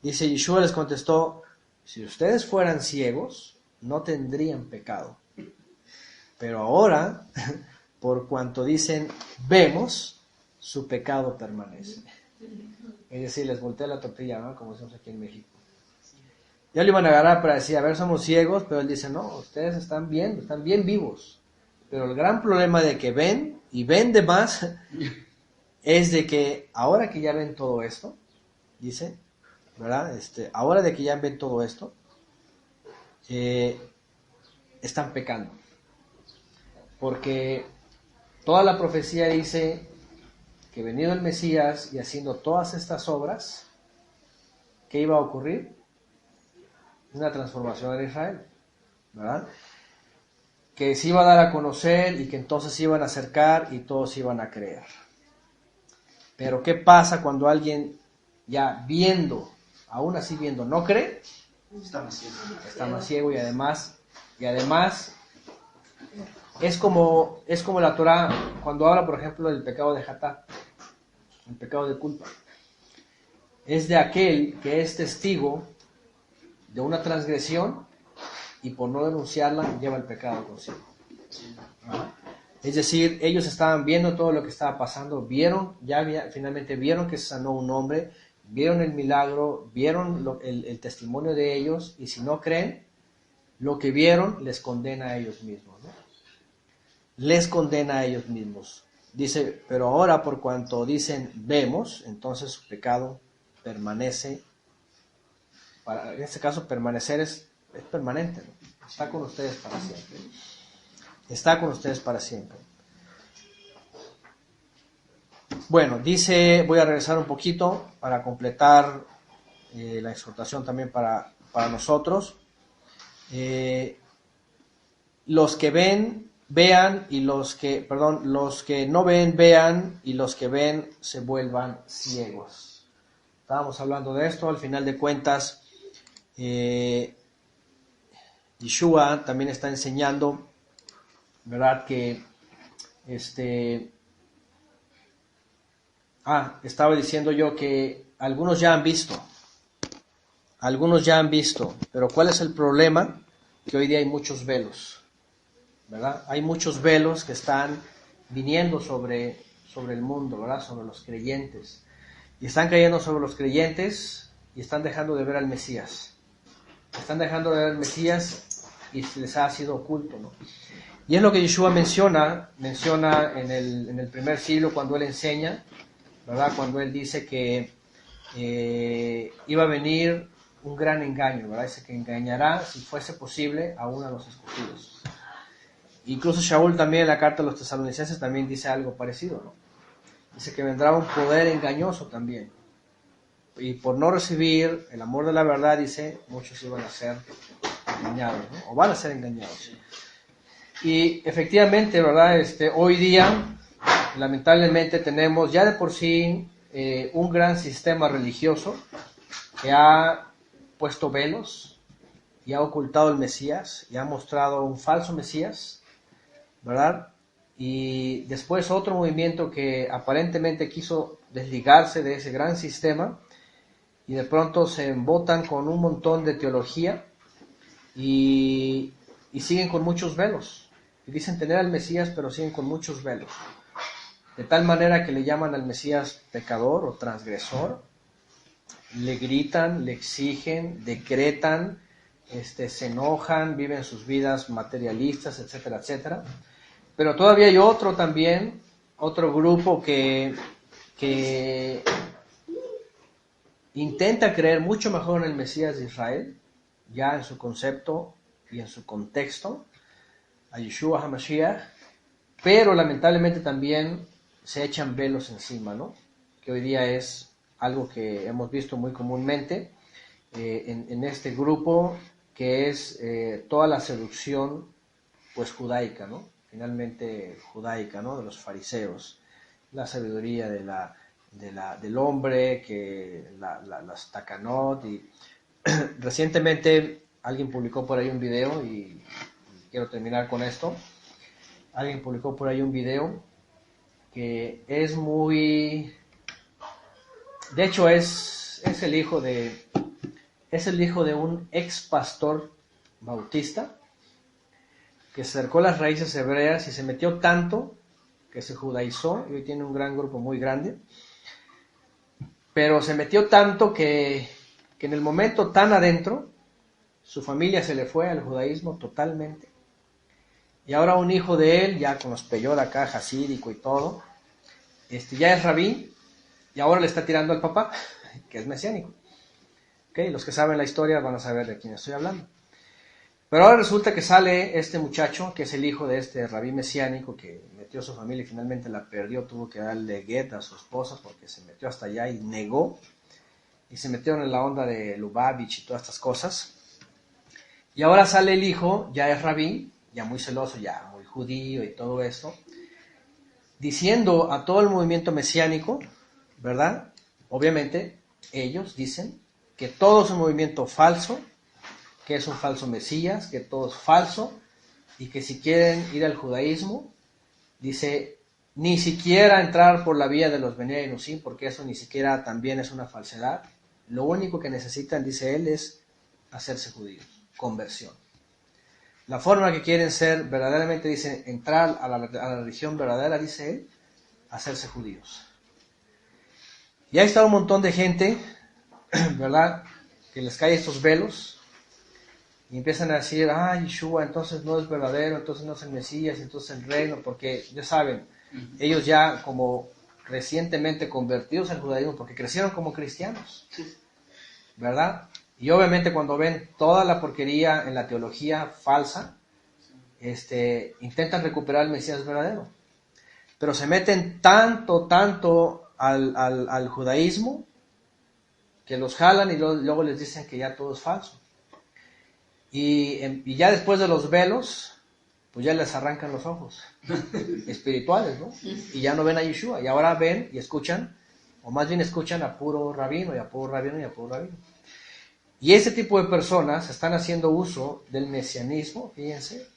Dice, Yeshua les contestó, si ustedes fueran ciegos, no tendrían pecado. Pero ahora, por cuanto dicen, vemos, su pecado permanece. Es decir, les voltea la tortilla, ¿no? Como decimos aquí en México. Ya lo iban a agarrar para decir, a ver, somos ciegos, pero él dice, no, ustedes están bien vivos. Pero el gran problema de que ven, y ven de más, es de que ahora que ya ven todo esto, dice, ¿verdad? Ahora de que ya ven todo esto, están pecando. Porque toda la profecía dice que venido el Mesías y haciendo todas estas obras, ¿qué iba a ocurrir? Una transformación en Israel, ¿verdad? Que se iba a dar a conocer y que entonces se iban a acercar y todos iban a creer. Pero ¿qué pasa cuando alguien ya viendo, aún así viendo, no cree? Está más ciego. Está más ciego y además es como la Torah cuando habla, por ejemplo, del pecado de Hatá, el pecado de culpa. Es de aquel que es testigo de una transgresión y por no denunciarla lleva el pecado consigo. Es decir, ellos estaban viendo todo lo que estaba pasando, finalmente vieron que se sanó un hombre, vieron el milagro, vieron el testimonio de ellos, y si no creen, lo que vieron les condena a ellos mismos, ¿no? Les condena a ellos mismos. Dice, pero ahora por cuanto dicen vemos, entonces su pecado permanece. En este caso permanecer es permanente, ¿no? Está con ustedes para siempre. Está con ustedes para siempre. Bueno, dice, voy a regresar un poquito para completar la exhortación también para nosotros. Los que ven, vean, y los que no ven, vean, y los que ven se vuelvan ciegos. Estábamos hablando de esto, al final de cuentas, Yeshua también está enseñando, ¿verdad? Que estaba diciendo yo que algunos ya han visto, pero ¿cuál es el problema? Que hoy día hay muchos velos, ¿verdad? Hay muchos velos que están viniendo sobre el mundo, ¿verdad? Sobre los creyentes. Y están cayendo sobre los creyentes y están dejando de ver al Mesías. Están dejando de ver al Mesías y se les ha sido oculto, ¿no? Y es lo que Yeshua menciona en el primer siglo cuando él enseña, ¿verdad? Cuando él dice que iba a venir un gran engaño, ¿verdad? Dice que engañará, si fuese posible, aún a los escogidos. Incluso Shaul también en la carta a los tesalonicenses también dice algo parecido, ¿no? Dice que vendrá un poder engañoso también. Y por no recibir el amor de la verdad, dice, muchos iban a ser engañados, ¿no? O van a ser engañados. Y efectivamente, ¿verdad? Hoy día, lamentablemente, tenemos ya de por sí un gran sistema religioso que ha puesto velos y ha ocultado el Mesías y ha mostrado un falso Mesías, ¿verdad? Y después otro movimiento que aparentemente quiso desligarse de ese gran sistema y de pronto se embotan con un montón de teología y siguen con muchos velos. Y dicen tener al Mesías, pero siguen con muchos velos. De tal manera que le llaman al Mesías pecador o transgresor, le gritan, le exigen, decretan, se enojan, viven sus vidas materialistas, etcétera, etcétera. Pero todavía hay otro también, otro grupo que intenta creer mucho mejor en el Mesías de Israel, ya en su concepto y en su contexto, a Yeshua HaMashiach, pero lamentablemente también se echan velos encima, ¿no? Que hoy día es algo que hemos visto muy comúnmente en este grupo, que es toda la seducción pues judaica, ¿no? Finalmente judaica, ¿no? De los fariseos, la sabiduría del hombre, que las takanot, y recientemente alguien publicó por ahí un video, y quiero terminar con esto. Alguien publicó por ahí un video que es muy, de hecho es el hijo de un ex pastor bautista que se acercó a las raíces hebreas y se metió tanto que se judaizó, y hoy tiene un gran grupo muy grande, pero se metió tanto que en el momento tan adentro su familia se le fue al judaísmo totalmente, y ahora un hijo de él, ya con los peyot acá, hasídico y todo, ya es rabí, y ahora le está tirando al papá, que es mesiánico. ¿Okay? Los que saben la historia van a saber de quién estoy hablando. Pero ahora resulta que sale este muchacho, que es el hijo de este rabí mesiánico, que metió a su familia y finalmente la perdió, tuvo que darle get a su esposa porque se metió hasta allá y negó, y se metieron en la onda de Lubavitch y todas estas cosas. Y ahora sale el hijo, ya es rabí, ya muy celoso, ya muy judío y todo eso, diciendo a todo el movimiento mesiánico, ¿verdad? Obviamente ellos dicen que todo es un movimiento falso, que es un falso Mesías, que todo es falso, y que si quieren ir al judaísmo, dice, ni siquiera entrar por la vía de los Bnei Enusim, porque eso ni siquiera también es una falsedad. Lo único que necesitan, dice él, es hacerse judíos, conversión. La forma que quieren ser verdaderamente, dice, entrar a la religión verdadera, dice él, hacerse judíos. Y ahí está un montón de gente, ¿verdad?, que les cae estos velos y empiezan a decir, Yeshua, entonces no es verdadero, entonces no es el Mesías, entonces el reino, porque ya saben, ellos ya como recientemente convertidos al judaísmo, porque crecieron como cristianos, ¿verdad? Y obviamente cuando ven toda la porquería en la teología falsa, intentan recuperar el Mesías verdadero. Pero se meten tanto al judaísmo, que los jalan y luego les dicen que ya todo es falso. Y ya después de los velos, pues ya les arrancan los ojos espirituales, ¿no? Y ya no ven a Yeshua, y ahora ven y escuchan, o más bien escuchan a puro rabino, y a puro rabino, y a puro rabino. Y ese tipo de personas están haciendo uso del mesianismo, fíjense.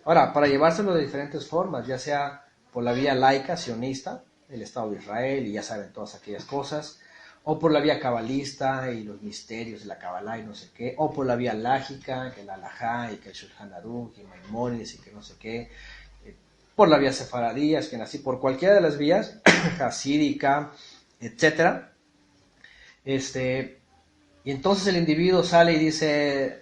Ahora, para llevárselo de diferentes formas, ya sea por la vía laica, sionista, el Estado de Israel, y ya saben todas aquellas cosas, o por la vía cabalista y los misterios de la Kabbalah y no sé qué, o por la vía lágica, que el Halajá y que el Shulchan Aruch y Maimónides y que no sé qué, por la vía sefaradías, que así, por cualquiera de las vías, hasídica, etcétera. Y entonces el individuo sale y dice,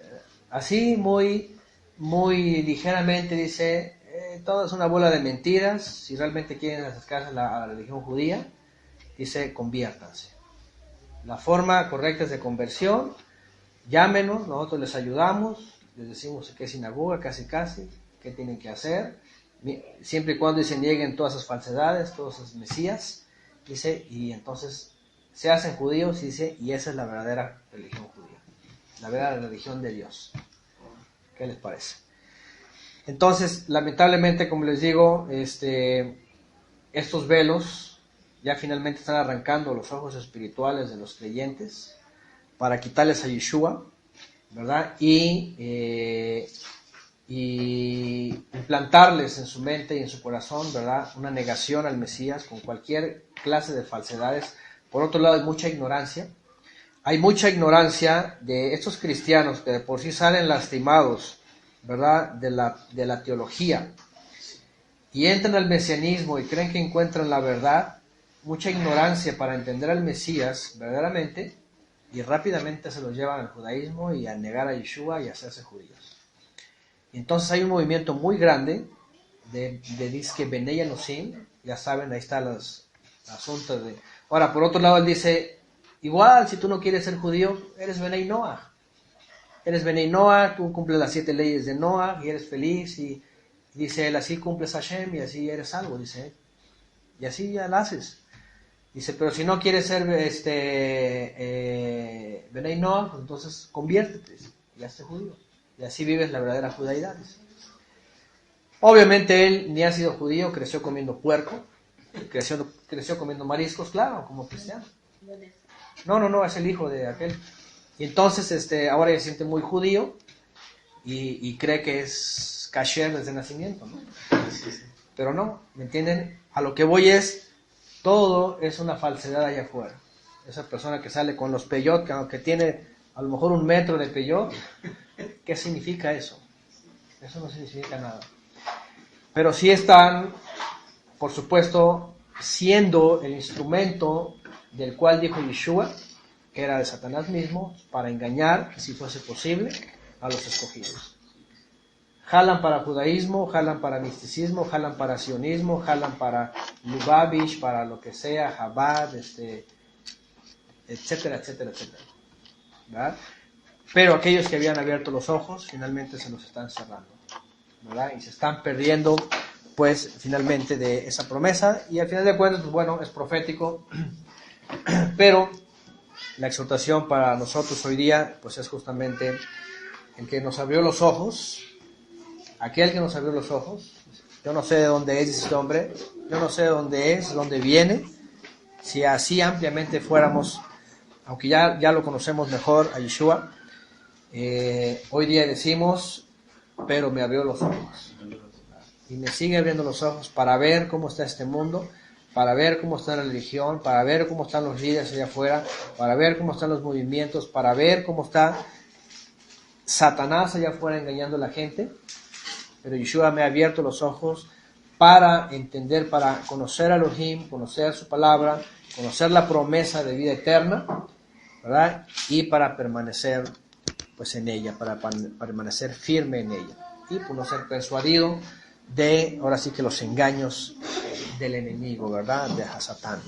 así muy ligeramente, dice, todo es una bola de mentiras, si realmente quieren acercarse a la religión judía, dice, conviértanse. La forma correcta es de conversión, llámenos, nosotros les ayudamos, les decimos qué sinagoga, casi, qué tienen que hacer, siempre y cuando se nieguen todas esas falsedades, todos esos mesías, dice, y entonces se hacen judíos, dice, y esa es la verdadera religión judía, la verdadera religión de Dios. ¿Qué les parece? Entonces, lamentablemente, como les digo, estos velos ya finalmente están arrancando los ojos espirituales de los creyentes para quitarles a Yeshua, ¿verdad? Y implantarles en su mente y en su corazón, ¿verdad?, una negación al Mesías con cualquier clase de falsedades. Por otro lado, hay mucha ignorancia. Hay mucha ignorancia de estos cristianos que de por sí salen lastimados, ¿verdad?, de la teología, y entran al mesianismo y creen que encuentran la verdad. Mucha ignorancia para entender al Mesías verdaderamente, y rápidamente se los llevan al judaísmo y a negar a Yeshua y a hacerse judíos. Y entonces hay un movimiento muy grande de disque Benei Anosim, ya saben, ahí está los asuntos de... Ahora, por otro lado, él dice, igual, si tú no quieres ser judío, eres Benei Noah. Eres Benei Noah, tú cumples las 7 leyes de Noah y eres feliz, y dice él, así cumples a Hashem y así eres salvo, dice él. Y así ya lo haces. Dice, pero si no quieres ser Benei Noah, pues entonces conviértete y hazte judío. Y así vives la verdadera judaidad. Dice. Obviamente él ni ha sido judío, creció comiendo puerco, creció comiendo mariscos, claro, como cristiano. No, es el hijo de aquel. Y entonces ahora ya se siente muy judío y cree que es kasher desde nacimiento, ¿no? Pero no, ¿me entienden? A lo que voy es, todo es una falsedad allá afuera. Esa persona que sale con los peyot, que tiene a lo mejor 1 metro de peyot, ¿qué significa eso? Eso no significa nada. Pero sí están, por supuesto, siendo el instrumento del cual dijo Yeshua, que era de Satanás mismo, para engañar, si fuese posible, a los escogidos. Jalan para judaísmo, jalan para misticismo, jalan para sionismo, jalan para Lubavitch, para lo que sea, Chabad, etcétera, etcétera, etcétera. ¿Verdad? Pero aquellos que habían abierto los ojos, finalmente se los están cerrando, ¿verdad? Y se están perdiendo, pues, finalmente de esa promesa. Y al final de cuentas, pues, bueno, es profético, pero la exhortación para nosotros hoy día, pues, es justamente el que nos abrió los ojos. Aquel que nos abrió los ojos, yo no sé de dónde es este hombre, yo no sé de dónde es, dónde viene. Si así ampliamente fuéramos, aunque ya lo conocemos mejor a Yeshua, hoy día decimos, pero me abrió los ojos. Y me sigue abriendo los ojos para ver cómo está este mundo, para ver cómo está la religión, para ver cómo están los líderes allá afuera, para ver cómo están los movimientos, para ver cómo está Satanás allá afuera engañando a la gente. Pero Yeshua me ha abierto los ojos para entender, para conocer a Elohim, conocer su palabra, conocer la promesa de vida eterna, ¿verdad? Y para permanecer, pues, en ella, para permanecer firme en ella. Y por no ser persuadido de, ahora sí que los engaños del enemigo, ¿verdad? De Hasatán.